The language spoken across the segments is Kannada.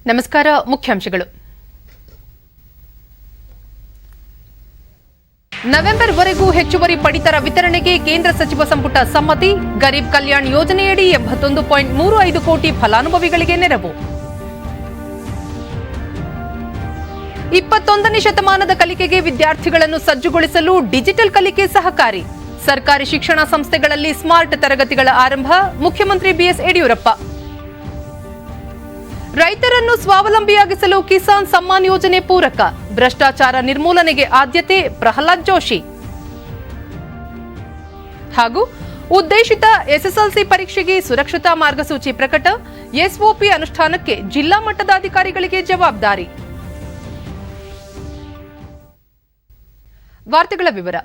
ನಮಸ್ಕಾರ. ಮುಖ್ಯಾಂಶಗಳು. ನವೆಂಬರ್ವರೆಗೂ ಹೆಚ್ಚುವರಿ ಪಡಿತರ ವಿತರಣೆಗೆ ಕೇಂದ್ರ ಸಚಿವ ಸಂಪುಟ ಸಮ್ಮತಿ. ಗರೀಬ್ ಕಲ್ಯಾಣ್ ಯೋಜನೆಯಡಿ 81.35 ಕೋಟಿ ಫಲಾನುಭವಿಗಳಿಗೆ ನೆರವು. 21ನೇ ಶತಮಾನದ ಕಲಿಕೆಗೆ ವಿದ್ಯಾರ್ಥಿಗಳನ್ನು ಸಜ್ಜುಗೊಳಿಸಲು ಡಿಜಿಟಲ್ ಕಲಿಕೆ ಸಹಕಾರಿ. ಸರ್ಕಾರಿ ಶಿಕ್ಷಣ ಸಂಸ್ಥೆಗಳಲ್ಲಿ ಸ್ಮಾರ್ಟ್ ತರಗತಿಗಳ ಆರಂಭ. ಮುಖ್ಯಮಂತ್ರಿ ಬಿಎಸ್ ಯಡಿಯೂರಪ್ಪ. ರೈತರನ್ನು ಸ್ವಾವಲಂಬಿಯಾಗಿಸಲು ಕಿಸಾನ್ ಸಮ್ಮಾನ್ ಯೋಜನೆ ಪೂರಕ. ಭ್ರಷ್ಟಾಚಾರ ನಿರ್ಮೂಲನೆಗೆ ಆದ್ಯತೆ. ಪ್ರಹ್ಲಾದ್ ಜೋಶಿ. ಹಾಗೂ ಉದ್ದೇಶಿತ ಎಸ್ಎಸ್ಎಲ್ಸಿ ಪರೀಕ್ಷೆಗೆ ಸುರಕ್ಷತಾ ಮಾರ್ಗಸೂಚಿ ಪ್ರಕಟ. ಎಸ್ಒಪಿ ಅನುಷ್ಠಾನಕ್ಕೆ ಜಿಲ್ಲಾ ಮಟ್ಟದ ಅಧಿಕಾರಿಗಳಿಗೆ ಜವಾಬ್ದಾರಿ. ವಾರ್ತೆಗಳ ವಿವರ.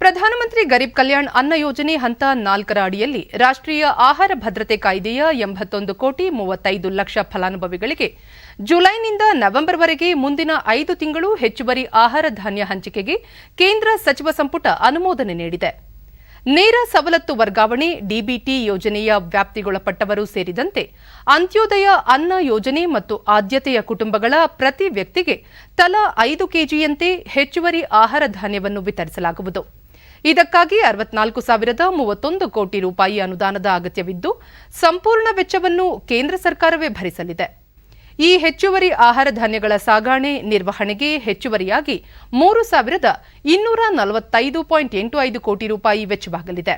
ಪ್ರಧಾನಮಂತ್ರಿ ಗರೀಬ್ ಕಲ್ಯಾಣ್ ಅನ್ನ ಯೋಜನೆ ಹಂತ 4ರ ಅಡಿಯಲ್ಲಿ ರಾಷ್ಟ್ರೀಯ ಆಹಾರ ಭದ್ರತೆ ಕಾಯ್ದೆಯ 81,35,00,000 ಫಲಾನುಭವಿಗಳಿಗೆ ಜುಲೈನಿಂದ ನವೆಂಬರ್ವರೆಗೆ ಮುಂದಿನ 5 ತಿಂಗಳು ಹೆಚ್ಚುವರಿ ಆಹಾರ ಧಾನ್ಯ ಹಂಚಿಕೆಗೆ ಕೇಂದ್ರ ಸಚಿವ ಸಂಪುಟ ಅನುಮೋದನೆ ನೀಡಿದೆ. ನೇರ ಸವಲತ್ತು ವರ್ಗಾವಣೆ ಡಿಬಿಟಿ ಯೋಜನೆಯ ವ್ಯಾಪ್ತಿಗೊಳಪಟ್ಟವರು ಸೇರಿದಂತೆ ಅಂತ್ಯೋದಯ ಅನ್ನ ಯೋಜನೆ ಮತ್ತು ಆದ್ಯತೆಯ ಕುಟುಂಬಗಳ ಪ್ರತಿ ವ್ಯಕ್ತಿಗೆ ತಲಾ 5 ಕೆಜಿಯಂತೆ ಹೆಚ್ಚುವರಿ ಆಹಾರ ಧಾನ್ಯವನ್ನು ವಿತರಿಸಲಾಗುವುದು. ಇದಕ್ಕಾಗಿ 64,031 ಕೋಟಿ ರೂಪಾಯಿ ಅನುದಾನದ ಅಗತ್ಯವಿದ್ದು ಸಂಪೂರ್ಣ ವೆಚ್ಚವನ್ನು ಕೇಂದ್ರ ಸರ್ಕಾರವೇ ಭರಿಸಲಿದೆ. ಈ ಹೆಚ್ಚುವರಿ ಆಹಾರ ಧಾನ್ಯಗಳ ಸಾಗಣೆ ನಿರ್ವಹಣೆಗೆ ಹೆಚ್ಚುವರಿಯಾಗಿ 3,245.85 ಕೋಟಿ ರೂಪಾಯಿ ವೆಚ್ಚವಾಗಲಿದೆ.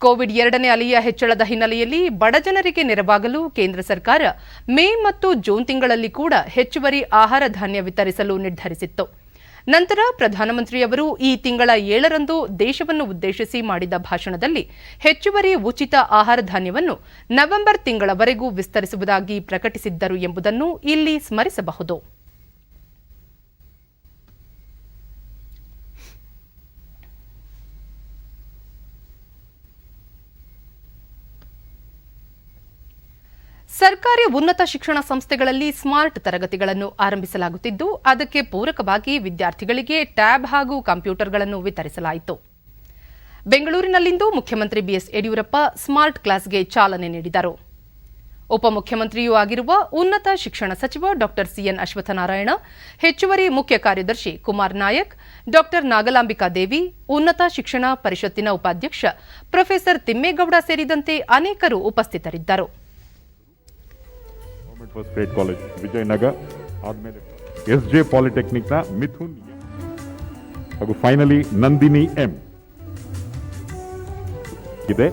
ಕೋವಿಡ್ 2ನೇ ಅಲೆಯ ಹೆಚ್ಚಳದ ಹಿನ್ನೆಲೆಯಲ್ಲಿ ಬಡಜನರಿಗೆ ನೆರವಾಗಲು ಕೇಂದ್ರ ಸರ್ಕಾರ ಮೇ ಮತ್ತು ಜೂನ್ ತಿಂಗಳಲ್ಲಿ ಕೂಡ ಹೆಚ್ಚುವರಿ ಆಹಾರ ಧಾನ್ಯ ವಿತರಿಸಲು ನಿರ್ಧರಿಸಿತ್ತು. ನಂತರ ಪ್ರಧಾನಮಂತ್ರಿಯವರು ಈ ತಿಂಗಳ 7ರಂದು ದೇಶವನ್ನು ಉದ್ದೇಶಿಸಿ ಮಾಡಿದ ಭಾಷಣದಲ್ಲಿ ಹೆಚ್ಚುವರಿ ಉಚಿತ ಆಹಾರ ಧಾನ್ಯವನ್ನು ನವೆಂಬರ್ ತಿಂಗಳವರೆಗೂ ವಿಸ್ತರಿಸುವುದಾಗಿ ಪ್ರಕಟಿಸಿದ್ದರು ಎಂಬುದನ್ನು ಇಲ್ಲಿ ಸ್ಮರಿಸಬಹುದು. ಸರ್ಕಾರಿ ಉನ್ನತ ಶಿಕ್ಷಣ ಸಂಸ್ಥೆಗಳಲ್ಲಿ ಸ್ಮಾರ್ಟ್ ತರಗತಿಗಳನ್ನು ಆರಂಭಿಸಲಾಗುತ್ತಿದ್ದು ಅದಕ್ಕೆ ಪೂರಕವಾಗಿ ವಿದ್ಯಾರ್ಥಿಗಳಿಗೆ ಟ್ಯಾಬ್ ಹಾಗೂ ಕಂಪ್ಯೂಟರ್ಗಳನ್ನು ವಿತರಿಸಲಾಯಿತು. ಬೆಂಗಳೂರಿನಲ್ಲಿಂದು ಮುಖ್ಯಮಂತ್ರಿ ಬಿಎಸ್ ಯಡಿಯೂರಪ್ಪ ಸ್ಮಾರ್ಟ್ ಕ್ಲಾಸ್ಗೆ ಚಾಲನೆ ನೀಡಿದರು. ಉಪಮುಖ್ಯಮಂತ್ರಿಯೂ ಆಗಿರುವ ಉನ್ನತ ಶಿಕ್ಷಣ ಸಚಿವ ಡಾ ಸಿಎನ್ ಅಶ್ವತ್ಥನಾರಾಯಣ, ಹೆಚ್ಚುವರಿ ಮುಖ್ಯ ಕಾರ್ಯದರ್ಶಿ ಕುಮಾರ್ ನಾಯಕ್, ಡಾ ನಾಗಲಾಂಬಿಕಾ ದೇವಿ, ಉನ್ನತ ಶಿಕ್ಷಣ ಪರಿಷತ್ತಿನ ಉಪಾಧ್ಯಕ್ಷ ಪ್ರೊಫೆಸರ್ ತಿಮ್ಮೇಗೌಡ ಸೇರಿದಂತೆ ಅನೇಕರು ಉಪಸ್ಥಿತರಿದ್ದರು. ಫಸ್ಟ್ ಗ್ರೇಡ್ ಕಾಲೇಜ್ ವಿಜಯನಗರ, ಆದ್ಮೇಲೆ ಎಸ್ಜೆ ಪಾಲಿಟೆಕ್ನಿಕ್ ನ ಮಿಥುನ್ ಹಾಗೂ ಫೈನಲಿ ನಂದಿನಿ ಎಂ ಇದೆ.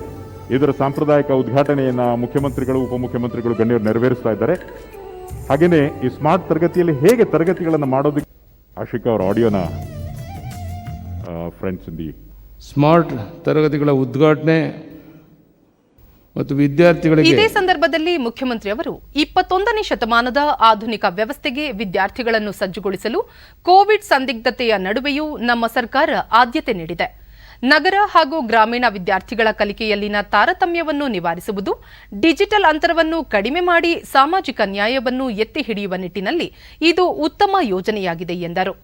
ಇದರ ಸಾಂಪ್ರದಾಯಿಕ ಉದ್ಘಾಟನೆಯನ್ನ ಮುಖ್ಯಮಂತ್ರಿಗಳು ಉಪಮುಖ್ಯಮಂತ್ರಿಗಳು ಗಣ್ಯರು ನೆರವೇರಿಸ್ತಾ ಇದ್ದಾರೆ. ಹಾಗೇನೆ ಈ ಸ್ಮಾರ್ಟ್ ತರಗತಿಯಲ್ಲಿ ಹೇಗೆ ತರಗತಿಗಳನ್ನು ಮಾಡೋದಕ್ಕೆ ಆಶಿಕಾ ಅವರ ಆಡಿಯೋನ ಫ್ರೆಂಡ್ಸ್ ದಿ ಸ್ಮಾರ್ಟ್ ತರಗತಿಗಳ ಉದ್ಘಾಟನೆ ಮತ್ತು ವಿದ್ಯಾರ್ಥಿಗಳಿಗೆ ಇದೇ ಸಂದರ್ಭದಲ್ಲಿ ಮುಖ್ಯಮಂತ್ರಿ ಅವರು 21ನೇ ಶತಮಾನದ ಆಧುನಿಕ ವ್ಯವಸ್ಥೆಗೆ ವಿದ್ಯಾರ್ಥಿಗಳನ್ನು ಸಜ್ಜುಗೊಳಿಸಲು ಕೋವಿಡ್ ಸಂದಿಗ್ಧತೆಯ ನಡುವೆಯೂ ನಮ್ಮ ಸರ್ಕಾರ ಆದ್ಯತೆ ನೀಡಿದೆ. ನಗರ ಹಾಗೂ ಗ್ರಾಮೀಣ ವಿದ್ಯಾರ್ಥಿಗಳ ಕಲಿಕೆಯಲ್ಲಿನ ತಾರತಮ್ಯವನ್ನು ನಿವಾರಿಸುವುದು, ಡಿಜಿಟಲ್ ಅಂತರವನ್ನು ಕಡಿಮೆ ಮಾಡಿ ಸಾಮಾಜಿಕ ನ್ಯಾಯವನ್ನು ಎತ್ತಿ ಹಿಡಿಯುವ ನಿಟ್ಟಿನಲ್ಲಿ ಇದು ಉತ್ತಮ ಯೋಜನೆಯಾಗಿದೆ ಎಂದರು.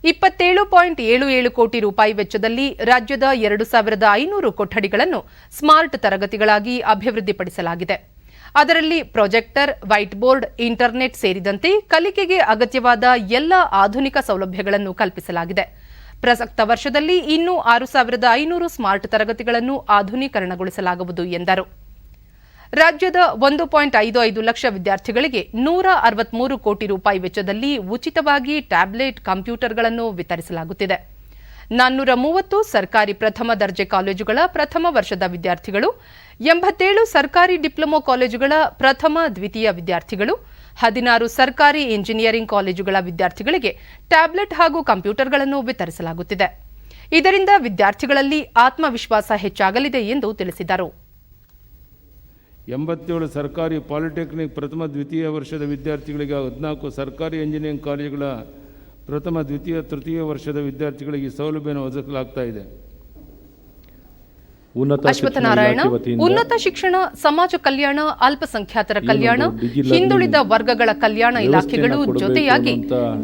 27.77 ಕೋಟಿ ರೂಪಾಯಿ ವೆಚ್ಚದಲ್ಲಿ ರಾಜ್ಯದ 2,500 ಕೊಠಡಿಗಳನ್ನು ಸ್ಮಾರ್ಟ್ ತರಗತಿಗಳಾಗಿ ಅಭಿವೃದ್ಧಿಪಡಿಸಲಾಗಿದೆ. ಅದರಲ್ಲಿ ಪ್ರೊಜೆಕ್ಟರ್, ವೈಟ್ ಬೋರ್ಡ್, ಇಂಟರ್ನೆಟ್ ಸೇರಿದಂತೆ ಕಲಿಕೆಗೆ ಅಗತ್ಯವಾದ ಎಲ್ಲ ಆಧುನಿಕ ಸೌಲಭ್ಯಗಳನ್ನು ಕಲ್ಪಿಸಲಾಗಿದೆ. ಪ್ರಸಕ್ತ ವರ್ಷದಲ್ಲಿ ಇನ್ನೂ 6,500 ಸ್ಮಾರ್ಟ್ ತರಗತಿಗಳನ್ನು ಆಧುನೀಕರಣಗೊಳಿಸಲಾಗುವುದು ಎಂದರು. ರಾಜ್ಯದ 1.55 ಲಕ್ಷ ವಿದ್ಯಾರ್ಥಿಗಳಿಗೆ 163 ಕೋಟಿ ರೂಪಾಯಿ ವೆಚ್ಚದಲ್ಲಿ ಉಚಿತವಾಗಿ ಟ್ಯಾಬ್ಲೆಟ್, ಕಂಪ್ಯೂಟರ್ಗಳನ್ನು ವಿತರಿಸಲಾಗುತ್ತಿದೆ. 430 ಸರ್ಕಾರಿ ಪ್ರಥಮ ದರ್ಜೆ ಕಾಲೇಜುಗಳ ಪ್ರಥಮ ವರ್ಷದ ವಿದ್ಯಾರ್ಥಿಗಳು, 87 ಸರ್ಕಾರಿ ಡಿಪ್ಲೊಮೊ ಕಾಲೇಜುಗಳ ಪ್ರಥಮ, ದ್ವಿತೀಯ ವಿದ್ಯಾರ್ಥಿಗಳು, 16 ಸರ್ಕಾರಿ ಇಂಜಿನಿಯರಿಂಗ್ ಕಾಲೇಜುಗಳ ವಿದ್ಯಾರ್ಥಿಗಳಿಗೆ ಟ್ಯಾಬ್ಲೆಟ್ ಹಾಗೂ ಕಂಪ್ಯೂಟರ್ಗಳನ್ನು ವಿತರಿಸಲಾಗುತ್ತಿದೆ. ಇದರಿಂದ ವಿದ್ಯಾರ್ಥಿಗಳಲ್ಲಿ ಆತ್ಮವಿಶ್ವಾಸ ಹೆಚ್ಚಾಗಲಿದೆ ಎಂದು ತಿಳಿಸಿದರು. 87 ಸರ್ಕಾರಿ ಪಾಲಿಟೆಕ್ನಿಕ್ ಪ್ರಥಮ ದ್ವಿತೀಯ ವರ್ಷದ ವಿದ್ಯಾರ್ಥಿಗಳಿಗೆ, 14 ಸರ್ಕಾರಿ ಇಂಜಿನಿಯರಿಂಗ್ ಕಾಲೇಜುಗಳ ಪ್ರಥಮ ದ್ವಿತೀಯ ತೃತೀಯ ವರ್ಷದ ವಿದ್ಯಾರ್ಥಿಗಳಿಗೆ ಸೌಲಭ್ಯವನ್ನು ಒದಗಿಸಲಾಗ್ತಾ ಇದೆ. ಅಶ್ವತ್ಥನಾರಾಯಣ, ಉನ್ನತ ಶಿಕ್ಷಣ, ಸಮಾಜ ಕಲ್ಯಾಣ, ಅಲ್ಪಸಂಖ್ಯಾತರ ಕಲ್ಯಾಣ, ಹಿಂದುಳಿದ ವರ್ಗಗಳ ಕಲ್ಯಾಣ ಇಲಾಖೆಗಳು ಜೊತೆಯಾಗಿ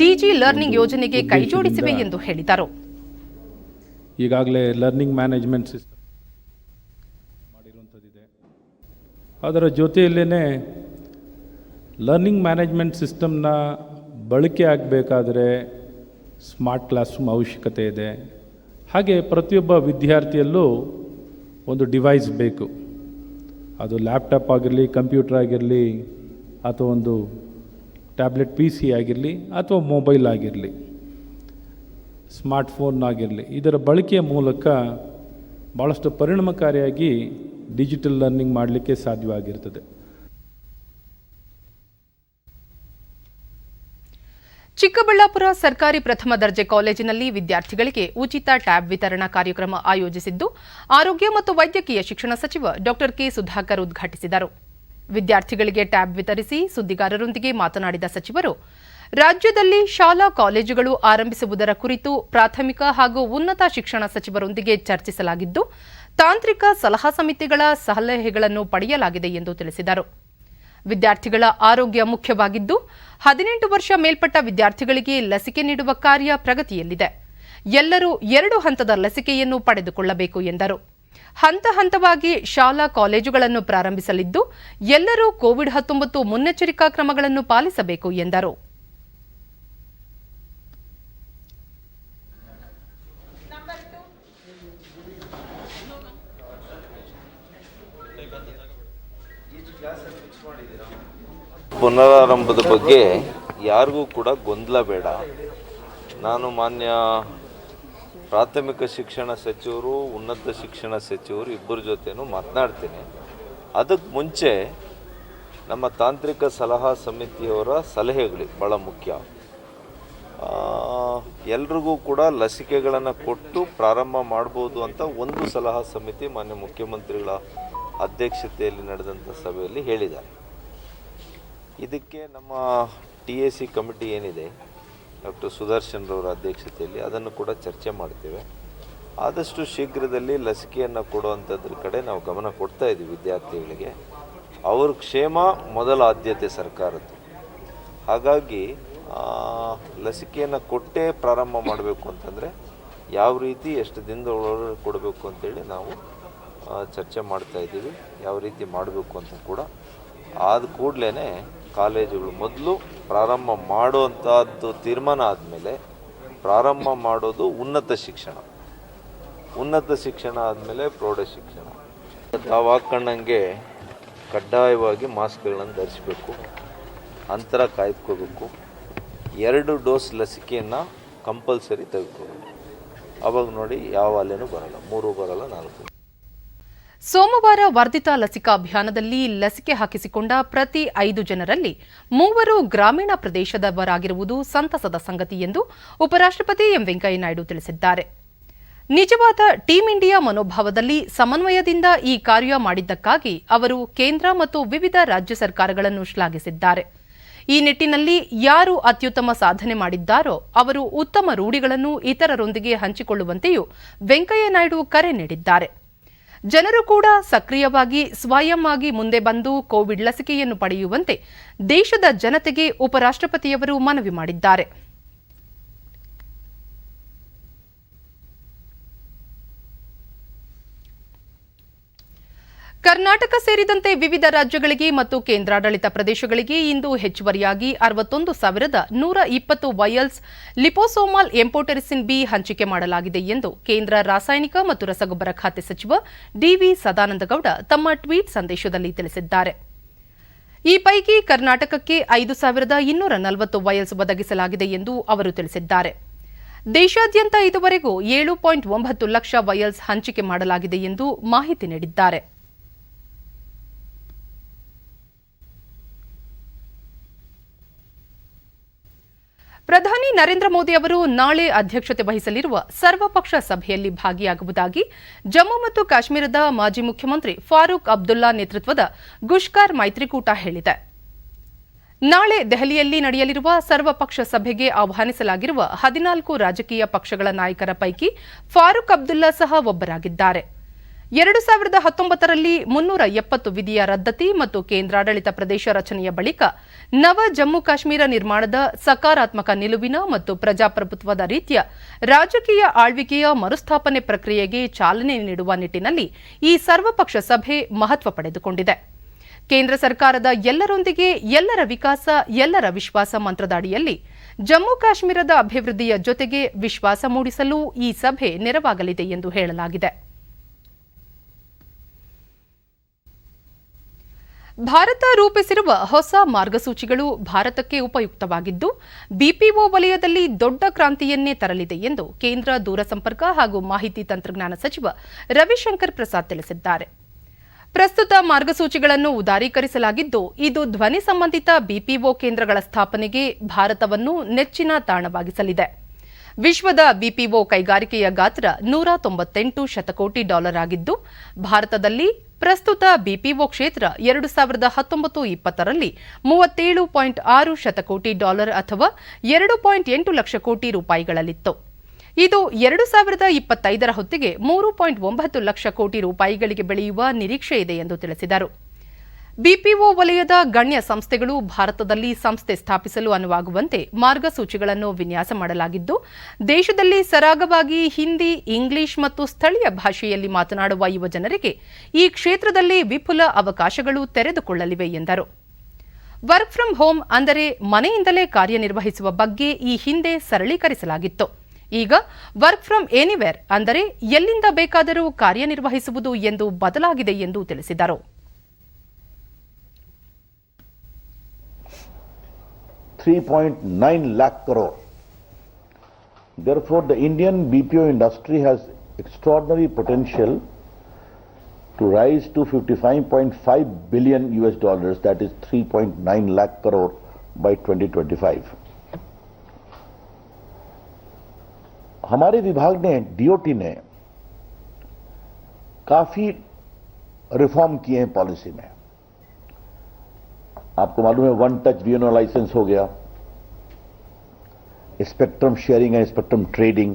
ಡಿಜಿ ಲರ್ನಿಂಗ್ ಯೋಜನೆಗೆ ಕೈಜೋಡಿಸಿವೆ ಎಂದು ಹೇಳಿದರು. ಈಗಾಗಲೇ ಲರ್ನಿಂಗ್ ಮ್ಯಾನೇಜ್ಮೆಂಟ್ ಸಿಸ್ಟಮ್ ಮಾಡಿರುವಂಥದ್ದಿದೆ. ಅದರ ಜೊತೆಯಲ್ಲೇ ಲರ್ನಿಂಗ್ ಮ್ಯಾನೇಜ್ಮೆಂಟ್ ಸಿಸ್ಟಮ್ನ ಬಳಕೆ ಆಗಬೇಕಾದ್ರೆ ಸ್ಮಾರ್ಟ್ ಕ್ಲಾಸ್ ರೂಮ್ ಅವಶ್ಯಕತೆ ಇದೆ. ಹಾಗೆ ಪ್ರತಿಯೊಬ್ಬ ವಿದ್ಯಾರ್ಥಿಯಲ್ಲೂ ಒಂದು ಡಿವೈಸ್ ಬೇಕು. ಅದು ಲ್ಯಾಪ್ಟಾಪ್ ಆಗಿರಲಿ, ಕಂಪ್ಯೂಟರ್ ಆಗಿರಲಿ, ಅಥವಾ ಒಂದು ಟ್ಯಾಬ್ಲೆಟ್ PC ಆಗಿರಲಿ, ಅಥವಾ ಮೊಬೈಲ್ ಆಗಿರಲಿ, ಸ್ಮಾರ್ಟ್ಫೋನ್ ಆಗಿರಲಿ. ಇದರ ಬಳಕೆಯ ಮೂಲಕ ಭಾಳಷ್ಟು ಪರಿಣಾಮಕಾರಿಯಾಗಿ ಡಿಜಿಟಲ್ ಲರ್ನಿಂಗ್ ಮಾಡಲಿಕ್ಕೆ ಸಾಧ್ಯವಾಗಿರ್ತದೆ. ಚಿಕ್ಕಬಳ್ಳಾಪುರ ಸರ್ಕಾರಿ ಪ್ರಥಮ ದರ್ಜೆ ಕಾಲೇಜಿನಲ್ಲಿ ವಿದ್ಯಾರ್ಥಿಗಳಿಗೆ ಉಚಿತ ಟ್ಯಾಬ್ ವಿತರಣಾ ಕಾರ್ಯಕ್ರಮ ಆಯೋಜಿಸಿದ್ದು ಆರೋಗ್ಯ ಮತ್ತು ವೈದ್ಯಕೀಯ ಶಿಕ್ಷಣ ಸಚಿವ ಡಾ ಕೆ ಸುಧಾಕರ್ ಉದ್ಘಾಟಿಸಿದರು. ವಿದ್ಯಾರ್ಥಿಗಳಿಗೆ ಟ್ಯಾಬ್ ವಿತರಿಸಿ ಸುದ್ದಿಗಾರರೊಂದಿಗೆ ಮಾತನಾಡಿದ ಸಚಿವರು, ರಾಜ್ಯದಲ್ಲಿ ಶಾಲಾ ಕಾಲೇಜುಗಳು ಆರಂಭಿಸುವುದರ ಕುರಿತು ಪ್ರಾಥಮಿಕ ಹಾಗೂ ಉನ್ನತ ಶಿಕ್ಷಣ ಸಚಿವರೊಂದಿಗೆ ಚರ್ಚಿಸಲಾಗಿದ್ದು ತಾಂತ್ರಿಕ ಸಲಹಾ ಸಮಿತಿಗಳ ಸಲಹೆಗಳನ್ನು ಪಡೆಯಲಾಗಿದೆ ಎಂದು ತಿಳಿಸಿದರು. ವಿದ್ಯಾರ್ಥಿಗಳ ಆರೋಗ್ಯ ಮುಖ್ಯವಾಗಿದ್ದು 18 ವರ್ಷ ಮೇಲ್ಪಟ್ಟ ವಿದ್ಯಾರ್ಥಿಗಳಿಗೆ ಲಸಿಕೆ ನೀಡುವ ಕಾರ್ಯ ಪ್ರಗತಿಯಲ್ಲಿದೆ. ಎಲ್ಲರೂ 2 ಹಂತದ ಲಸಿಕೆಯನ್ನು ಪಡೆದುಕೊಳ್ಳಬೇಕು ಎಂದರು. ಹಂತ ಹಂತವಾಗಿ ಶಾಲಾ ಕಾಲೇಜುಗಳನ್ನು ಪ್ರಾರಂಭಿಸಲಿದ್ದು ಎಲ್ಲರೂ ಕೋವಿಡ್-19 ಮುನ್ನೆಚ್ಚರಿಕಾ ಕ್ರಮಗಳನ್ನು ಪಾಲಿಸಬೇಕು ಎಂದರು. ಪುನರಾರಂಭದ ಬಗ್ಗೆ ಯಾರಿಗೂ ಕೂಡ ಗೊಂದಲ ಬೇಡ. ನಾನು ಮಾನ್ಯ ಪ್ರಾಥಮಿಕ ಶಿಕ್ಷಣ ಸಚಿವರು, ಉನ್ನತ ಶಿಕ್ಷಣ ಸಚಿವರು ಇಬ್ಬರ ಜೊತೆನೂ ಮಾತನಾಡ್ತೀನಿ. ಅದಕ್ಕೆ ಮುಂಚೆ ನಮ್ಮ ತಾಂತ್ರಿಕ ಸಲಹಾ ಸಮಿತಿಯವರ ಸಲಹೆಗಳು ಭಾಳ ಮುಖ್ಯ. ಎಲ್ರಿಗೂ ಕೂಡ ಲಸಿಕೆಗಳನ್ನು ಕೊಟ್ಟು ಪ್ರಾರಂಭ ಮಾಡ್ಬೋದು ಅಂತ ಒಂದು ಸಲಹಾ ಸಮಿತಿ ಮಾನ್ಯ ಮುಖ್ಯಮಂತ್ರಿಗಳ ಅಧ್ಯಕ್ಷತೆಯಲ್ಲಿ ನಡೆದಂಥ ಸಭೆಯಲ್ಲಿ ಹೇಳಿದ್ದಾರೆ. ಇದಕ್ಕೆ ನಮ್ಮ TAC ಕಮಿಟಿ ಏನಿದೆ ಡಾಕ್ಟರ್ ಸುದರ್ಶನ್ರವರ ಅಧ್ಯಕ್ಷತೆಯಲ್ಲಿ ಅದನ್ನು ಕೂಡ ಚರ್ಚೆ ಮಾಡ್ತೇವೆ. ಆದಷ್ಟು ಶೀಘ್ರದಲ್ಲಿ ಲಸಿಕೆಯನ್ನು ಕೊಡುವಂಥದ್ರ ಕಡೆ ನಾವು ಗಮನ ಕೊಡ್ತಾ ಇದ್ದೀವಿ. ವಿದ್ಯಾರ್ಥಿಗಳಿಗೆ ಅವ್ರ ಕ್ಷೇಮ ಮೊದಲ ಆದ್ಯತೆ ಸರ್ಕಾರದ್ದು. ಹಾಗಾಗಿ ಲಸಿಕೆಯನ್ನು ಕೊಟ್ಟೇ ಪ್ರಾರಂಭ ಮಾಡಬೇಕು ಅಂತಂದರೆ ಯಾವ ರೀತಿ ಎಷ್ಟು ದಿನದ ಒಳಗಡೆ ಕೊಡಬೇಕು ಅಂತೇಳಿ ನಾವು ಚರ್ಚೆ ಮಾಡ್ತಾ ಇದ್ದೀವಿ. ಯಾವ ರೀತಿ ಮಾಡಬೇಕು ಅಂತ ಕೂಡ ಆದ ಕೂಡಲೇ ಕಾಲೇಜುಗಳು ಮೊದಲು ಪ್ರಾರಂಭ ಮಾಡುವಂಥದ್ದು ತೀರ್ಮಾನ ಆದಮೇಲೆ ಪ್ರಾರಂಭ ಮಾಡೋದು ಉನ್ನತ ಶಿಕ್ಷಣ ಆದಮೇಲೆ ಪ್ರೌಢಶಿಕ್ಷಣ. ತಾವು ಹಾಕ್ಕೊಂಡಂಗೆ ಕಡ್ಡಾಯವಾಗಿ ಮಾಸ್ಕ್ಗಳನ್ನು ಧರಿಸಬೇಕು, ಅಂತರ ಕಾಯ್ದುಕೋಬೇಕು, 2 ಡೋಸ್ ಲಸಿಕೆಯನ್ನು ಕಂಪಲ್ಸರಿ ತೆಗೆದುಕೋಬೇಕು. ಅವಾಗ ನೋಡಿ ಯಾವ ಅಲೆನೂ ಬರಲ್ಲ, 3 ಬರಲ್ಲ, 4. ಸೋಮವಾರ ವರ್ಧಿತ ಲಸಿಕಾ ಅಭಿಯಾನದಲ್ಲಿ ಲಸಿಕೆ ಹಾಕಿಸಿಕೊಂಡ ಪ್ರತಿ 5 ಜನರಲ್ಲಿ 3 ಗ್ರಾಮೀಣ ಪ್ರದೇಶದವರಾಗಿರುವುದು ಸಂತಸದ ಸಂಗತಿ ಎಂದು ಉಪರಾಷ್ಟ್ರಪತಿ ಎಂ ವೆಂಕಯ್ಯನಾಯ್ಡು ತಿಳಿಸಿದ್ದಾರೆ. ನಿಜವಾದ ಟೀಂ ಇಂಡಿಯಾ ಮನೋಭಾವದಲ್ಲಿ ಸಮನ್ವಯದಿಂದ ಈ ಕಾರ್ಯ ಮಾಡಿದ್ದಕ್ಕಾಗಿ ಅವರು ಕೇಂದ್ರ ಮತ್ತು ವಿವಿಧ ರಾಜ್ಯ ಸರ್ಕಾರಗಳನ್ನು ಶ್ಲಾಘಿಸಿದ್ದಾರೆ. ಈ ನಿಟ್ಟಿನಲ್ಲಿ ಯಾರು ಅತ್ಯುತ್ತಮ ಸಾಧನೆ ಮಾಡಿದ್ದಾರೋ ಅವರು ಉತ್ತಮ ರೂಢಿಗಳನ್ನು ಇತರರೊಂದಿಗೆ ಹಂಚಿಕೊಳ್ಳುವಂತೆಯೂ ವೆಂಕಯ್ಯನಾಯ್ಡು ಕರೆ ನೀಡಿದ್ದಾರೆ. ಜನರು ಕೂಡ ಸಕ್ರಿಯವಾಗಿ ಸ್ವಯಂ ಆಗಿ ಮುಂದೆ ಬಂದು ಕೋವಿಡ್ ಲಸಿಕೆಯನ್ನು ಪಡೆಯುವಂತೆ ದೇಶದ ಜನತೆಗೆ ಉಪರಾಷ್ಟ್ರಪತಿಯವರು ಮನವಿ ಮಾಡಿದ್ದಾರೆ. ಕರ್ನಾಟಕ ಸೇರಿದಂತೆ ವಿವಿಧ ರಾಜ್ಯಗಳಿಗೆ ಮತ್ತು ಕೇಂದ್ರಾಡಳಿತ ಪ್ರದೇಶಗಳಿಗೆ ಇಂದು ಹೆಚ್ಚುವರಿಯಾಗಿ 61,120 ವಯಲ್ಸ್ ಲಿಪೋಸೋಮಾಲ್ ಎಂಪೋಟೆರಿಸಿನ್ ಬಿ ಹಂಚಿಕೆ ಮಾಡಲಾಗಿದೆ ಎಂದು ಕೇಂದ್ರ ರಾಸಾಯನಿಕ ಮತ್ತು ರಸಗೊಬ್ಬರ ಖಾತೆ ಸಚಿವ ಡಿವಿ ಸದಾನಂದಗೌಡ ತಮ್ಮ ಟ್ವೀಟ್ ಸಂದೇಶದಲ್ಲಿ ತಿಳಿಸಿದ್ದಾರೆ. ಈ ಪೈಕಿ ಕರ್ನಾಟಕಕ್ಕೆ 5,240 ವಯಲ್ಸ್ ಒದಗಿಸಲಾಗಿದೆ ಎಂದು ಅವರು ತಿಳಿಸಿದ್ದಾರೆ. ದೇಶಾದ್ಯಂತ ಇದುವರೆಗೂ 7.9 ಲಕ್ಷ ವಯಲ್ಸ್ ಹಂಚಿಕೆ ಮಾಡಲಾಗಿದೆ ಎಂದು ಮಾಹಿತಿ ನೀಡಿದ್ದಾರೆ. ಪ್ರಧಾನಿ ನರೇಂದ್ರ ಮೋದಿ ಅವರು ನಾಳೆ ಅಧ್ಯಕ್ಷತೆ ವಹಿಸಲಿರುವ ಸರ್ವಪಕ್ಷ ಸಭೆಯಲ್ಲಿ ಭಾಗಿಯಾಗುವುದಾಗಿ ಜಮ್ಮು ಮತ್ತು ಕಾಶ್ಮೀರದ ಮಾಜಿ ಮುಖ್ಯಮಂತ್ರಿ ಫಾರೂಕ್ ಅಬ್ದುಲ್ಲಾ ನೇತೃತ್ವದ ಗುಷ್ಕಾರ್ ಮೈತ್ರಿಕೂಟ ಹೇಳಿದೆ. ನಾಳೆ ದೆಹಲಿಯಲ್ಲಿ ನಡೆಯಲಿರುವ ಸರ್ವಪಕ್ಷ ಸಭೆಗೆ ಆಹ್ವಾನಿಸಲಾಗಿರುವ 14 ರಾಜಕೀಯ ಪಕ್ಷಗಳ ನಾಯಕರ ಪೈಕಿ ಫಾರೂಕ್ ಅಬ್ದುಲ್ಲಾ ಸಹ ಒಬ್ಬರಾಗಿದ್ದಾರೆ. 2019ರಲ್ಲಿ 370 ವಿಧಿಯ ರದ್ದತಿ ಮತ್ತು ಕೇಂದ್ರಾಡಳಿತ ಪ್ರದೇಶ ರಚನೆಯ ಬಳಿಕ ನವ ಜಮ್ಮು ಕಾಶ್ಮೀರ ನಿರ್ಮಾಣದ ಸಕಾರಾತ್ಮಕ ನಿಲುವಿನ ಮತ್ತು ಪ್ರಜಾಪ್ರಭುತ್ವದ ರೀತಿಯ ರಾಜಕೀಯ ಆಳ್ವಿಕೆಯ ಮರುಸ್ಥಾಪನೆ ಪ್ರಕ್ರಿಯೆಗೆ ಚಾಲನೆ ನೀಡುವ ನಿಟ್ಟಿನಲ್ಲಿ ಈ ಸರ್ವಪಕ್ಷ ಸಭೆ ಮಹತ್ವ ಪಡೆದುಕೊಂಡಿದೆ. ಕೇಂದ್ರ ಸರ್ಕಾರದ ಎಲ್ಲರೊಂದಿಗೆ ಎಲ್ಲರ ವಿಕಾಸ ಎಲ್ಲರ ವಿಶ್ವಾಸ ಮಂತ್ರದ ಅಡಿಯಲ್ಲಿ ಜಮ್ಮು ಕಾಶ್ಮೀರದ ಅಭಿವೃದ್ಧಿಯ ಜೊತೆಗೆ ವಿಶ್ವಾಸ ಮೂಡಿಸಲು ಈ ಸಭೆ ನೆರವಾಗಲಿದೆ ಎಂದು ಹೇಳಲಾಗಿದೆ. ಭಾರತ ರೂಪಿಸಿರುವ ಹೊಸ ಮಾರ್ಗಸೂಚಿಗಳು ಭಾರತಕ್ಕೆ ಉಪಯುಕ್ತವಾಗಿದ್ದು ಬಿಪಿಒ ವಲಯದಲ್ಲಿ ದೊಡ್ಡ ಕ್ರಾಂತಿಯನ್ನೇ ತರಲಿದೆ ಎಂದು ಕೇಂದ್ರ ದೂರಸಂಪರ್ಕ ಹಾಗೂ ಮಾಹಿತಿ ತಂತ್ರಜ್ಞಾನ ಸಚಿವ ರವಿಶಂಕರ್ ಪ್ರಸಾದ್ ತಿಳಿಸಿದ್ದಾರೆ. ಪ್ರಸ್ತುತ ಮಾರ್ಗಸೂಚಿಗಳನ್ನು ಉದಾರೀಕರಿಸಲಾಗಿದ್ದು ಇದು ಧ್ವನಿ ಸಂಬಂಧಿತ ಬಿಪಿಒ ಕೇಂದ್ರಗಳ ಸ್ಥಾಪನೆಗೆ ಭಾರತವನ್ನು ನೆಚ್ಚಿನ ತಾಣವಾಗಿಸಲಿದೆ. ವಿಶ್ವದ ಬಿಪಿಒ ಕೈಗಾರಿಕೆಯ ಗಾತ್ರ $198 ಶತಕೋಟಿ ಆಗಿದ್ದು ಭಾರತದಲ್ಲಿ ಪ್ರಸ್ತುತ ಬಿಪಿಒ ಕ್ಷೇತ್ರ 2019-20ರಲ್ಲಿ $37.6 ಶತಕೋಟಿ ಅಥವಾ $2.8 ಲಕ್ಷ ಕೋಟಿ ರೂಪಾಯಿಗಳಲ್ಲಿತ್ತು. ಇದು 2025ರ ಹೊತ್ತಿಗೆ $3.9 ಲಕ್ಷ ಕೋಟಿ ರೂಪಾಯಿಗಳಿಗೆ ಬೆಳೆಯುವ ನಿರೀಕ್ಷೆ ಇದೆ ಎಂದು ತಿಳಿಸಿದರು. ಬಿಪಿಒ ವಲಯದ ಗಣ್ಯ ಸಂಸ್ಥೆಗಳು ಭಾರತದಲ್ಲಿ ಸಂಸ್ಥೆ ಸ್ಥಾಪಿಸಲು ಅನುವಾಗುವಂತೆ ಮಾರ್ಗಸೂಚಿಗಳನ್ನು ವಿನ್ಯಾಸ ಮಾಡಲಾಗಿದ್ದು ದೇಶದಲ್ಲಿ ಸರಾಗವಾಗಿ ಹಿಂದಿ, ಇಂಗ್ಲಿಷ್ ಮತ್ತು ಸ್ಥಳೀಯ ಭಾಷೆಯಲ್ಲಿ ಮಾತನಾಡುವ ಯುವಜನರಿಗೆ ಈ ಕ್ಷೇತ್ರದಲ್ಲಿ ವಿಪುಲ ಅವಕಾಶಗಳು ತೆರೆದುಕೊಳ್ಳಲಿವೆ ಎಂದರು. ವರ್ಕ್ ಫ್ರಂ ಹೋಮ್ ಅಂದರೆ ಮನೆಯಿಂದಲೇ ಕಾರ್ಯನಿರ್ವಹಿಸುವ ಬಗ್ಗೆ ಈ ಹಿಂದೆ ಸರಳೀಕರಿಸಲಾಗಿತ್ತು. ಈಗ ವರ್ಕ್ ಫ್ರಂ ಎನಿವೇರ್ ಅಂದರೆ ಎಲ್ಲಿಂದ ಬೇಕಾದರೂ ಕಾರ್ಯನಿರ್ವಹಿಸುವುದು ಎಂದು ಬದಲಾಗಿದೆ ಎಂದು ತಿಳಿಸಿದರು. $3.9 lakh crore. Therefore, the Indian BPO industry has extraordinary potential to rise to $55.5 billion, that is 3.9 lakh crore by 2025. हमारे विभाग ने, डीओटी ने काफी रिफॉर्म किए हैं पॉलिसी में. आपको मालूम है वन टच वीएनओ लाइसेंस हो गया, spectrum sharing and spectrum trading,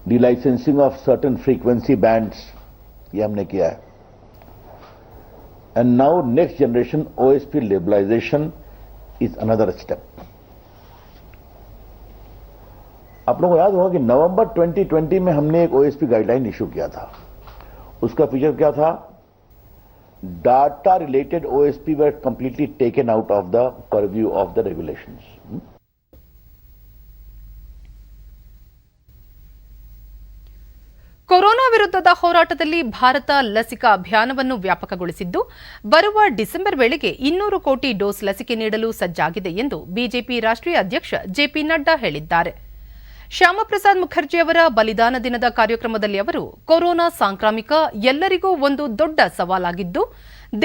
delicensing of certain frequency bands, ये हमने किया है. And now next generation OSP liberalisation is another step. आप लोगों को याद होगा कि नवंबर 2020 में हमने एक ओएसपी गाइडलाइन इशू किया था. उसका फीचर क्या था? Data related OSP were completely taken out of the purview of the regulations. Corona ವಿರುದ್ಧದ ಹೋರಾಟದಲ್ಲಿ ಭಾರತ ಲಸಿಕಾ ಅಭಿಯಾನವನ್ನು ವ್ಯಾಪಕಗೊಳಿಸಿದ್ದು ಬರುವ ಡಿಸೆಂಬರ್ ವೇಳೆಗೆ 200 ಕೋಟಿ ಡೋಸ್ ಲಸಿಕೆ ನೀಡಲು ಸಜ್ಜಾಗಿದೆ ಎಂದು ಬಿಜೆಪಿ ರಾಷ್ಟ್ರೀಯ ಅಧ್ಯಕ್ಷ ಜೆಪಿ ನಡ್ಡಾ ಹೇಳಿದ್ದಾರೆ. ಶ್ಯಾಮಪ್ರಸಾದ್ ಮುಖರ್ಜಿ ಅವರ ಬಲಿದಾನ ದಿನದ ಕಾರ್ಯಕ್ರಮದಲ್ಲಿ ಅವರು ಕೊರೋನಾ ಸಾಂಕ್ರಾಮಿಕ ಎಲ್ಲರಿಗೂ ಒಂದು ದೊಡ್ಡ ಸವಾಲಾಗಿದ್ದು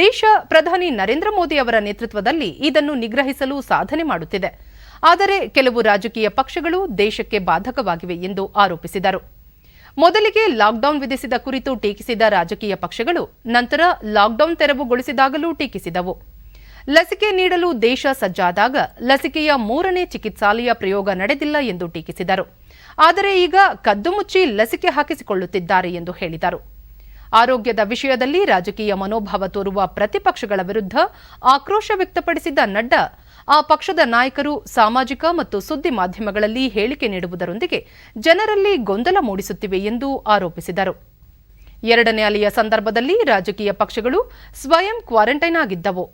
ದೇಶ ಪ್ರಧಾನಿ ನರೇಂದ್ರ ಮೋದಿ ಅವರ ನೇತೃತ್ವದಲ್ಲಿ ಇದನ್ನು ನಿಗ್ರಹಿಸಲು ಸಾಧನೆ ಮಾಡುತ್ತಿದೆ. ಆದರೆ ಕೆಲವು ರಾಜಕೀಯ ಪಕ್ಷಗಳು ದೇಶಕ್ಕೆ ಬಾಧಕವಾಗಿವೆ ಎಂದು ಆರೋಪಿಸಿದರು. ಮೊದಲಿಗೆ ಲಾಕ್ಡೌನ್ ವಿಧಿಸಿದ ಕುರಿತು ಟೀಕಿಸಿದ ರಾಜಕೀಯ ಪಕ್ಷಗಳು ನಂತರ ಲಾಕ್ಡೌನ್ ತೆರವುಗೊಳಿಸಿದಾಗಲೂ ಟೀಕಿಸಿದವು. ಲಸಿಕೆ ನೀಡಲು ದೇಶ ಸಜ್ಜಾದಾಗ ಲಸಿಕೆಯ 3ನೇ ಚಿಕಿತ್ಸಾಲಯ ಪ್ರಯೋಗ ನಡೆದಿಲ್ಲ ಎಂದು ಟೀಕಿಸಿದರು. ಆದರೆ ಈಗ ಕದ್ದುಮುಚ್ಚಿ ಲಸಿಕೆ ಹಾಕಿಸಿಕೊಳ್ಳುತ್ತಿದ್ದಾರೆ ಎಂದು ಹೇಳಿದರು. ಆರೋಗ್ಯದ ವಿಷಯದಲ್ಲಿ ರಾಜಕೀಯ ಮನೋಭಾವ ತೋರುವ ಪ್ರತಿಪಕ್ಷಗಳ ವಿರುದ್ಧ ಆಕ್ರೋಶ ವ್ಯಕ್ತಪಡಿಸಿದ ನಡ್ಡಾ ಆ ಪಕ್ಷದ ನಾಯಕರು ಸಾಮಾಜಿಕ ಮತ್ತು ಸುದ್ದಿ ಮಾಧ್ಯಮಗಳಲ್ಲಿ ಹೇಳಿಕೆ ನೀಡುವುದರೊಂದಿಗೆ ಜನರಲ್ಲಿ ಗೊಂದಲ ಮೂಡಿಸುತ್ತಿವೆ ಎಂದು ಆರೋಪಿಸಿದರು. 2ನೇ ಅಲೆಯ ಸಂದರ್ಭದಲ್ಲಿ ರಾಜಕೀಯ ಪಕ್ಷಗಳು ಸ್ವಯಂ ಕ್ವಾರಂಟೈನ್ ಆಗಿದ್ದವು.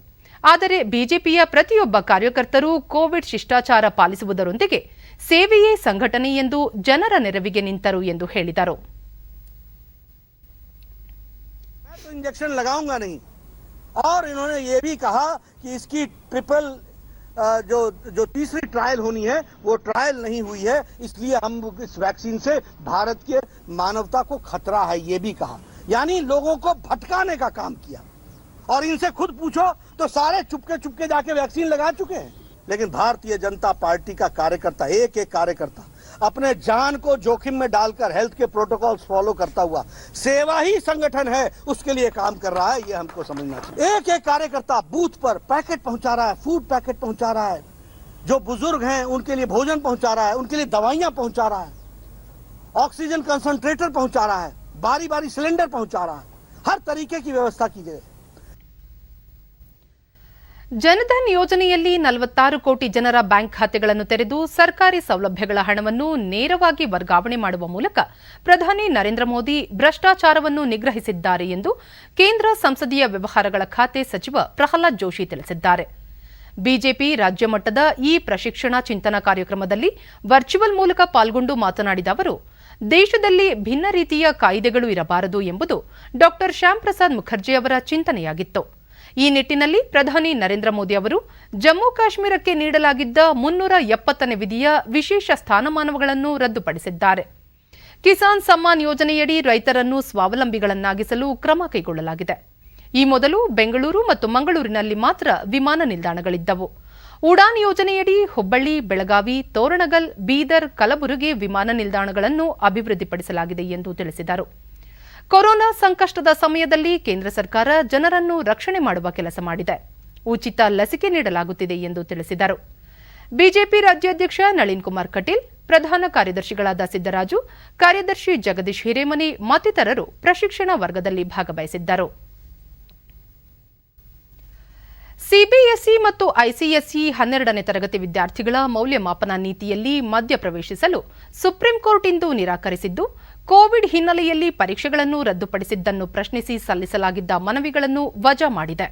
ಆದರೆ ಬಿಜೆಪಿಯ ಪ್ರತಿಯೊಬ್ಬ ಕಾರ್ಯಕರ್ತರು ಕೋವಿಡ್ ಶಿಷ್ಟಾಚಾರ ಪಾಲಿಸುವುದರೊಂದಿಗೆ ಸೇವೆಯೇ ಸಂಘಟನೆ ಎಂದು ಜನರ ನೆರವಿಗೆ ನಿಂತರು ಎಂದು ಹೇಳಿದರು. इंजेक्शन लगाऊंगा नहीं और इन्होंने ये भी कहा कि इसकी ट्रिपल जो तीसरी ट्रायल होनी है वो ट्रायल नहीं हुई है, इसलिए हम इस वैक्सीन से भारत के मानवता को खतरा है, ये भी कहा. यानी लोगों को भटकाने का काम किया. और इनसे खुद पूछो तो सारे चुपके चुपके जाके वैक्सीन लगा चुके हैं. लेकिन भारतीय जनता पार्टी का कार्यकर्ता, एक एक कार्यकर्ता अपने जान को जोखिम में डालकर हेल्थ के प्रोटोकॉल्स फॉलो करता हुआ सेवा ही संगठन है उसके लिए काम कर रहा है. ये हमको समझना चाहिए. एक एक कार्यकर्ता बूथ पर पैकेट पहुंचा रहा है, फूड पैकेट पहुंचा रहा है, जो बुजुर्ग हैं उनके लिए भोजन पहुंचा रहा है, उनके लिए दवाइयां पहुंचा रहा है, ऑक्सीजन कंसंट्रेटर पहुंचा रहा है, बारी बारी सिलेंडर पहुंचा रहा है. हर तरीके की व्यवस्था की गई. ಜನಧನ್ ಯೋಜನೆಯಲ್ಲಿ 46 ಕೋಟಿ ಜನರ ಬ್ಯಾಂಕ್ ಖಾತೆಗಳನ್ನು ತೆರೆದು ಸರ್ಕಾರಿ ಸೌಲಭ್ಯಗಳ ಹಣವನ್ನು ನೇರವಾಗಿ ವರ್ಗಾವಣೆ ಮಾಡುವ ಮೂಲಕ ಪ್ರಧಾನಿ ನರೇಂದ್ರ ಮೋದಿ ಭ್ರಷ್ಟಾಚಾರವನ್ನು ನಿಗ್ರಹಿಸಿದ್ದಾರೆ ಎಂದು ಕೇಂದ್ರ ಸಂಸದೀಯ ವ್ಯವಹಾರಗಳ ಖಾತೆ ಸಚಿವ ಪ್ರಹ್ಲಾದ್ ಜೋಶಿ ತಿಳಿಸಿದ್ದಾರೆ. ಬಿಜೆಪಿ ರಾಜ್ಯ ಮಟ್ಟದ ಈ ಪ್ರಶಿಕ್ಷಣ ಚಿಂತನಾ ಕಾರ್ಯಕ್ರಮದಲ್ಲಿ ವರ್ಚುವಲ್ ಮೂಲಕ ಪಾಲ್ಗೊಂಡು ಮಾತನಾಡಿದ ಅವರು, ದೇಶದಲ್ಲಿ ಭಿನ್ನ ರೀತಿಯ ಕಾಯ್ದೆಗಳು ಇರಬಾರದು ಎಂಬುದು ಡಾ ಶ್ಯಾಮ್ ಪ್ರಸಾದ್ ಮುಖರ್ಜಿ ಅವರ ಚಿಂತನೆಯಾಗಿತ್ತು. ಈ ನಿಟ್ಟಿನಲ್ಲಿ ಪ್ರಧಾನಿ ನರೇಂದ್ರ ಮೋದಿ ಅವರು ಜಮ್ಮು ಕಾಶ್ಮೀರಕ್ಕೆ ನೀಡಲಾಗಿದ್ದ 370ನೇ ವಿಧಿಯ ವಿಶೇಷ ಸ್ಥಾನಮಾನಗಳನ್ನು ರದ್ದುಪಡಿಸಿದ್ದಾರೆ. ಕಿಸಾನ್ ಸಮ್ಮಾನ್ ಯೋಜನೆಯಡಿ ರೈತರನ್ನು ಸ್ವಾವಲಂಬಿಗಳನ್ನಾಗಿಸಲು ಕ್ರಮ ಕೈಗೊಳ್ಳಲಾಗಿದೆ. ಈ ಮೊದಲು ಬೆಂಗಳೂರು ಮತ್ತು ಮಂಗಳೂರಿನಲ್ಲಿ ಮಾತ್ರ ವಿಮಾನ ನಿಲ್ದಾಣಗಳಿದ್ದವು. ಉಡಾನ್ ಯೋಜನೆಯಡಿ ಹುಬ್ಬಳ್ಳಿ, ಬೆಳಗಾವಿ, ತೋರಣಗಲ್, ಬೀದರ್, ಕಲಬುರಗಿ ವಿಮಾನ ನಿಲ್ದಾಣಗಳನ್ನು ಅಭಿವೃದ್ಧಿಪಡಿಸಲಾಗಿದೆ ಎಂದು ತಿಳಿಸಿದರು. ಕೊರೋನಾ ಸಂಕಷ್ಟದ ಸಮಯದಲ್ಲಿ ಕೇಂದ್ರ ಸರ್ಕಾರ ಜನರನ್ನು ರಕ್ಷಣೆ ಮಾಡುವ ಕೆಲಸ ಮಾಡಿದೆ. ಉಚಿತ ಲಸಿಕೆ ನೀಡಲಾಗುತ್ತಿದೆ ಎಂದು ತಿಳಿಸಿದರು. ಬಿಜೆಪಿ ರಾಜ್ಯಾಧ್ಯಕ್ಷ ನಳಿನ್ ಕುಮಾರ್ ಕಟೀಲ್, ಪ್ರಧಾನ ಕಾರ್ಯದರ್ಶಿಗಳಾದ ಸಿದ್ದರಾಜು, ಕಾರ್ಯದರ್ಶಿ ಜಗದೀಶ್ ಹಿರೇಮನಿ ಮತ್ತಿತರರು ಪ್ರಶಿಕ್ಷಣ ವರ್ಗದಲ್ಲಿ ಭಾಗವಹಿಸಿದ್ದರು. ಸಿಬಿಎಸ್ಇ ಮತ್ತು ಐಸಿಎಸ್ಇ 12ನೇ ತರಗತಿ ವಿದ್ಯಾರ್ಥಿಗಳ ಮೌಲ್ಯಮಾಪನ ನೀತಿಯಲ್ಲಿ ಮಧ್ಯಪ್ರವೇಶಿಸಲು ಸುಪ್ರೀಂ ಕೋರ್ಟ್ ಇಂದು ನಿರಾಕರಿಸಿದ್ದು, ಕೋವಿಡ್ ಹಿನ್ನೆಲೆಯಲ್ಲಿ ಪರೀಕ್ಷೆಗಳನ್ನು ರದ್ದುಪಡಿಸಿದ್ದನ್ನು ಪ್ರಶ್ನಿಸಿ ಸಲ್ಲಿಸಲಾಗಿದ್ದ ಮನವಿಗಳನ್ನು ವಜಾ ಮಾಡಿದೆ.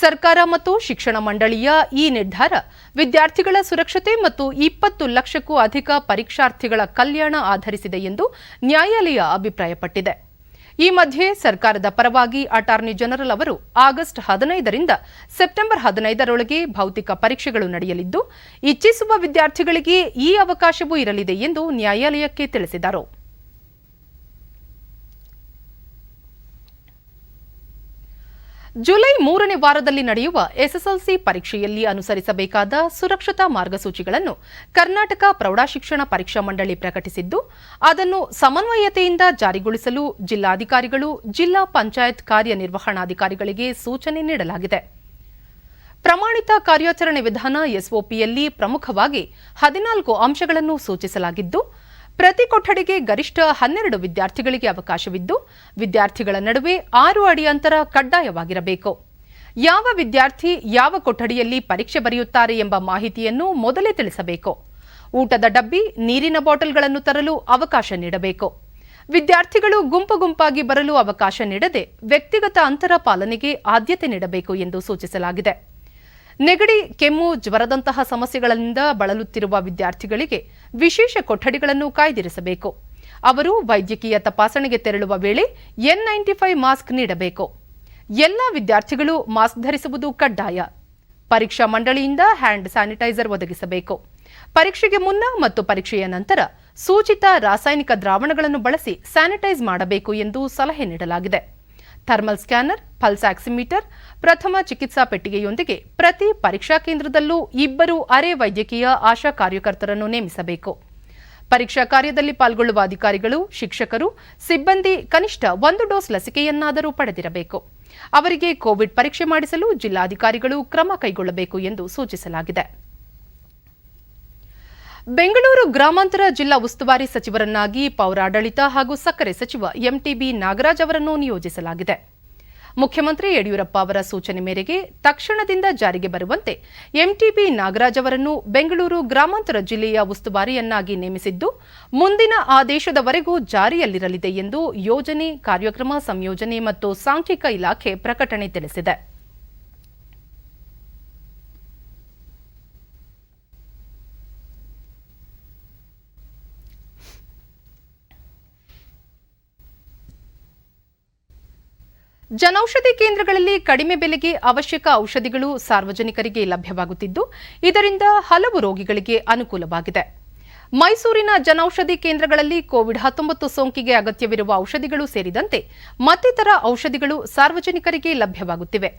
ಸರ್ಕಾರ ಮತ್ತು ಶಿಕ್ಷಣ ಮಂಡಳಿಯ ಈ ನಿರ್ಧಾರ ವಿದ್ಯಾರ್ಥಿಗಳ ಸುರಕ್ಷತೆ ಮತ್ತು 20 ಲಕ್ಷಕ್ಕೂ ಅಧಿಕ ಪರೀಕ್ಷಾರ್ಥಿಗಳ ಕಲ್ಯಾಣ ಆಧರಿಸಿದೆ ಎಂದು ನ್ಯಾಯಾಲಯ ಅಭಿಪ್ರಾಯಪಟ್ಟಿದೆ. ಈ ಮಧ್ಯೆ ಸರ್ಕಾರದ ಪರವಾಗಿ ಅಟಾರ್ನಿ ಜನರಲ್ ಅವರು ಆಗಸ್ಟ್ 15ರಿಂದ ಸೆಪ್ಟೆಂಬರ್ 15ರೊಳಗೆ ಭೌತಿಕ ಪರೀಕ್ಷೆಗಳು ನಡೆಯಲಿದ್ದು, ಇಚ್ಛಿಸುವ ವಿದ್ಯಾರ್ಥಿಗಳಿಗೆ ಈ ಅವಕಾಶವೂ ಇರಲಿದೆ ಎಂದು ನ್ಯಾಯಾಲಯಕ್ಕೆ ತಿಳಿಸಿದರು. ಜುಲೈ 3ನೇ ವಾರದಲ್ಲಿ ನಡೆಯುವ ಎಸ್ಎಸ್ಎಲ್ಸಿ ಪರೀಕ್ಷೆಯಲ್ಲಿ ಅನುಸರಿಸಬೇಕಾದ ಸುರಕ್ಷತಾ ಮಾರ್ಗಸೂಚಿಗಳನ್ನು ಕರ್ನಾಟಕ ಪ್ರೌಢಶಿಕ್ಷಣ ಪರೀಕ್ಷಾ ಮಂಡಳಿ ಪ್ರಕಟಿಸಿದ್ದು, ಅದನ್ನು ಸಮನ್ವಯತೆಯಿಂದ ಜಾರಿಗೊಳಿಸಲು ಜಿಲ್ಲಾಧಿಕಾರಿಗಳು, ಜಿಲ್ಲಾ ಪಂಚಾಯತ್ ಕಾರ್ಯನಿರ್ವಹಣಾಧಿಕಾರಿಗಳಿಗೆ ಸೂಚನೆ ನೀಡಲಾಗಿದೆ. ಪ್ರಮಾಣಿತ ಕಾರ್ಯಾಚರಣೆ ವಿಧಾನ ಎಸ್ಒಪಿಯಲ್ಲಿ ಪ್ರಮುಖವಾಗಿ 14 ಅಂಶಗಳನ್ನು ಸೂಚಿಸಲಾಗಿದ್ದು, ಪ್ರತಿ ಕೊಠಡಿಗೆ ಗರಿಷ್ಠ 12 ವಿದ್ಯಾರ್ಥಿಗಳಿಗೆ ಅವಕಾಶವಿದ್ದು, ವಿದ್ಯಾರ್ಥಿಗಳ ನಡುವೆ 6 ಅಡಿ ಅಂತರ ಕಡ್ಡಾಯವಾಗಿರಬೇಕು. ಯಾವ ವಿದ್ಯಾರ್ಥಿ ಯಾವ ಕೊಠಡಿಯಲ್ಲಿ ಪರೀಕ್ಷೆ ಬರೆಯುತ್ತಾರೆ ಎಂಬ ಮಾಹಿತಿಯನ್ನು ಮೊದಲೇ ತಿಳಿಸಬೇಕು. ಊಟದ ಡಬ್ಬಿ, ನೀರಿನ ಬಾಟಲ್ಗಳನ್ನು ತರಲು ಅವಕಾಶ ನೀಡಬೇಕು. ವಿದ್ಯಾರ್ಥಿಗಳು ಗುಂಪು ಗುಂಪಾಗಿ ಬರಲು ಅವಕಾಶ ನೀಡದೆ ವ್ಯಕ್ತಿಗತ ಅಂತರ ಪಾಲನೆಗೆ ಆದ್ಯತೆ ನೀಡಬೇಕು ಎಂದು ಸೂಚಿಸಲಾಗಿದೆ. ನೆಗಡಿ, ಕೆಮ್ಮು, ಜ್ವರದಂತಹ ಸಮಸ್ಯೆಗಳಿಂದ ಬಳಲುತ್ತಿರುವ ವಿದ್ಯಾರ್ಥಿಗಳಿಗೆ ವಿಶೇಷ ಕೊಠಡಿಗಳನ್ನು ಕಾಯ್ದಿರಿಸಬೇಕು. ಅವರು ವೈದ್ಯಕೀಯ ತಪಾಸಣೆಗೆ ತೆರಳುವ ವೇಳೆ N95 ಮಾಸ್ಕ್ ನೀಡಬೇಕು. ಎಲ್ಲ ವಿದ್ಯಾರ್ಥಿಗಳು ಮಾಸ್ಕ್ ಧರಿಸುವುದು ಕಡ್ಡಾಯ. ಪರೀಕ್ಷಾ ಮಂಡಳಿಯಿಂದ ಹ್ಯಾಂಡ್ ಸ್ಯಾನಿಟೈಸರ್ ಒದಗಿಸಬೇಕು. ಪರೀಕ್ಷೆಗೆ ಮುನ್ನ ಮತ್ತು ಪರೀಕ್ಷೆಯ ನಂತರ ಸೂಚಿತ ರಾಸಾಯನಿಕ ದ್ರಾವಣಗಳನ್ನು ಬಳಸಿ ಸ್ಯಾನಿಟೈಸ್ ಮಾಡಬೇಕು ಎಂದು ಸಲಹೆ ನೀಡಲಾಗಿದೆ. ಥರ್ಮಲ್ ಸ್ಕ್ಯಾನರ್, ಪಲ್ಸ್ ಆಕ್ಸಿಮೀಟರ್, ಪ್ರಥಮ ಚಿಕಿತ್ಸಾ ಪೆಟ್ಟಿಗೆಯೊಂದಿಗೆ ಪ್ರತಿ ಪರೀಕ್ಷಾ ಕೇಂದ್ರದಲ್ಲೂ 2 ಅರೆ ವೈದ್ಯಕೀಯ ಆಶಾ ಕಾರ್ಯಕರ್ತರನ್ನು ನೇಮಿಸಬೇಕು. ಪರೀಕ್ಷಾ ಕಾರ್ಯದಲ್ಲಿ ಪಾಲ್ಗೊಳ್ಳುವ ಅಧಿಕಾರಿಗಳು, ಶಿಕ್ಷಕರು, ಸಿಬ್ಬಂದಿ ಕನಿಷ್ಠ 1 ಡೋಸ್ ಲಸಿಕೆಯನ್ನಾದರೂ ಪಡೆದಿರಬೇಕು. ಅವರಿಗೆ ಕೋವಿಡ್ ಪರೀಕ್ಷೆ ಮಾಡಿಸಲು ಜಿಲ್ಲಾಧಿಕಾರಿಗಳು ಕ್ರಮ ಕೈಗೊಳ್ಳಬೇಕು ಎಂದು ಸೂಚಿಸಲಾಗಿದೆ. ಬೆಂಗಳೂರು ಗ್ರಾಮಾಂತರ ಜಿಲ್ಲಾ ಉಸ್ತುವಾರಿ ಸಚಿವರನ್ನಾಗಿ ಪೌರಾಡಳಿತ ಹಾಗೂ ಸಕ್ಕರೆ ಸಚಿವ ಎಂಟಿಬಿ ನಾಗರಾಜ್ ಅವರನ್ನು ನಿಯೋಜಿಸಲಾಗಿದೆ. ಮುಖ್ಯಮಂತ್ರಿ ಯಡಿಯೂರಪ್ಪ ಅವರ ಸೂಚನೆ ಮೇರೆಗೆ ತಕ್ಷಣದಿಂದ ಜಾರಿಗೆ ಬರುವಂತೆ ಎಂಟಿಬಿ ನಾಗರಾಜ್ ಅವರನ್ನು ಬೆಂಗಳೂರು ಗ್ರಾಮಾಂತರ ಜಿಲ್ಲೆಯ ಉಸ್ತುವಾರಿಯನ್ನಾಗಿ ನೇಮಿಸಿದ್ದು, ಮುಂದಿನ ಆದೇಶದವರೆಗೂ ಜಾರಿಯಲ್ಲಿರಲಿದೆ ಎಂದು ಯೋಜನೆ, ಕಾರ್ಯಕ್ರಮ ಸಂಯೋಜನೆ ಮತ್ತು ಸಾಂಖ್ಯಿಕ ಇಲಾಖೆ ಪ್ರಕಟಣೆ ತಿಳಿಸಿದೆ. ಜನೌಷಧಿ ಕೇಂದ್ರಗಳಲ್ಲಿ ಕಡಿಮೆ ಬೆಲೆಗೆ ಅವಶ್ಯಕ ಔಷಧಿಗಳು ಸಾರ್ವಜನಿಕರಿಗೆ ಲಭ್ಯವಾಗುತ್ತಿದ್ದು, ಇದರಿಂದ ಹಲವು ರೋಗಿಗಳಿಗೆ ಅನುಕೂಲವಾಗಿದೆ. ಮೈಸೂರಿನ ಜನೌಷಧಿ ಕೇಂದ್ರಗಳಲ್ಲಿ ಕೋವಿಡ್-19 ಸೋಂಕಿಗೆ ಅಗತ್ಯವಿರುವ ಔಷಧಿಗಳು ಸೇರಿದಂತೆ ಮತ್ತಿತರ ಔಷಧಿಗಳು ಸಾರ್ವಜನಿಕರಿಗೆ ಲಭ್ಯವಾಗುತ್ತಿವೆ.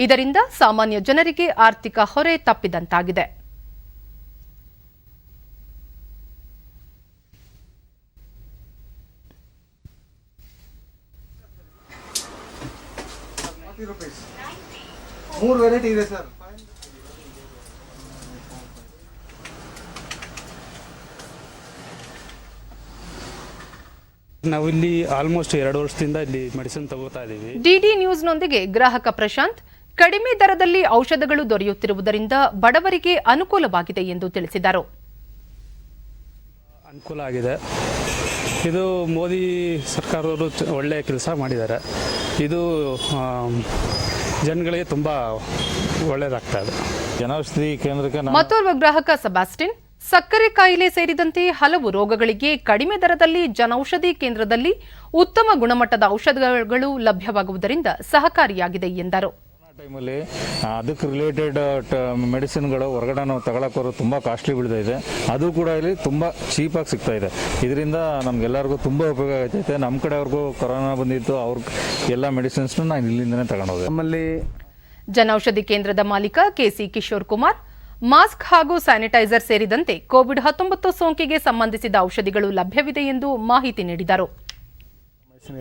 ಇದರಿಂದ ಸಾಮಾನ್ಯ ಜನರಿಗೆ ಆರ್ಥಿಕ ಹೊರೆ ತಪ್ಪಿದಂತಾಗಿದೆ. ಮೂರು ವೆರೈಟಿ ಇದೆ ಸರ್. ನಾವಿಲ್ಲಿ ಆಲ್ಮೋಸ್ಟ್ 2 ವರ್ಷದಿಂದ ಇಲ್ಲಿ ಮೆಡಿಸಿನ್ ತಗೋತಾ ಇದೀವಿ. ಡಿಡಿ ನ್ಯೂಸ್ನೊಂದಿಗೆ ಗ್ರಾಹಕ ಪ್ರಶಾಂತ್. ಕಡಿಮೆ ದರದಲ್ಲಿ ಔಷಧಗಳು ದೊರೆಯುತ್ತಿರುವುದರಿಂದ ಬಡವರಿಗೆ ಅನುಕೂಲವಾಗಿದೆ ಎಂದು ತಿಳಿಸಿದರು. ಅನುಕೂಲ ಆಗಿದೆ. ಇದು ಮೋದಿ ಸರ್ಕಾರದವರು ಒಳ್ಳೆಯ ಕೆಲಸ ಮಾಡಿದ್ದಾರೆ. ಇದು ಜನಗಳಿಗೆ ತುಂಬ ಒಳ್ಳೆಯದಾಗ್ತಾ ಇದೆ. ಜನೌಷಧಿ ಕೇಂದ್ರಕ್ಕೆ ಮತ್ತೋರ್ವ ಗ್ರಾಹಕ ಸೆಬಾಸ್ಟಿನ್ ಸಕ್ಕರೆ ಕಾಯಿಲೆ ಸೇರಿದಂತೆ ಹಲವು ರೋಗಗಳಿಗೆ ಕಡಿಮೆ ದರದಲ್ಲಿ ಜನೌಷಧಿ ಕೇಂದ್ರದಲ್ಲಿ ಉತ್ತಮ ಗುಣಮಟ್ಟದ ಔಷಧಗಳು ಲಭ್ಯವಾಗುವುದರಿಂದ ಸಹಕಾರಿಯಾಗಿದೆ ಎಂದರು. ಟೈಮಲ್ಲಿ ಅದಕ್ಕೆ ರಿಲೇಟೆಡ್ ಮೆಡಿಸಿನ್ಗಳು ಹೊರಗಡೆ ನಾವು ತಗೊಳಕೋರು ತುಂಬ ಕಾಸ್ಟ್ಲಿ ಬೀಳ್ತಾ ಇದೆ. ಅದು ಕೂಡ ಇಲ್ಲಿ ತುಂಬ ಚೀಪಾಗಿ ಸಿಗ್ತಾ ಇದೆ. ಇದರಿಂದ ನಮಗೆಲ್ಲರಿಗೂ ತುಂಬ ಉಪಯೋಗ ಆಗ್ತೈತೆ. ನಮ್ಮ ಕಡೆಯವ್ರಿಗೂ ಕೊರೋನಾ ಬಂದಿತ್ತು, ಅವ್ರ ಎಲ್ಲ ಮೆಡಿಸಿನ್ಸ್ನು ನಾನು ಇಲ್ಲಿಂದನೇ ತಗೊಂಡೋದೆ. ನಮ್ಮಲ್ಲಿ ಜನೌಷಧಿ ಕೇಂದ್ರದ ಮಾಲೀಕ ಕೆಸಿ ಕಿಶೋರ್ ಕುಮಾರ್ ಮಾಸ್ಕ್ ಹಾಗೂ ಸ್ಯಾನಿಟೈಸರ್ ಸೇರಿದಂತೆ ಕೋವಿಡ್-19 ಸೋಂಕಿಗೆ ಸಂಬಂಧಿಸಿದ ಔಷಧಿಗಳು ಲಭ್ಯವಿದೆ ಎಂದು ಮಾಹಿತಿ ನೀಡಿದರು.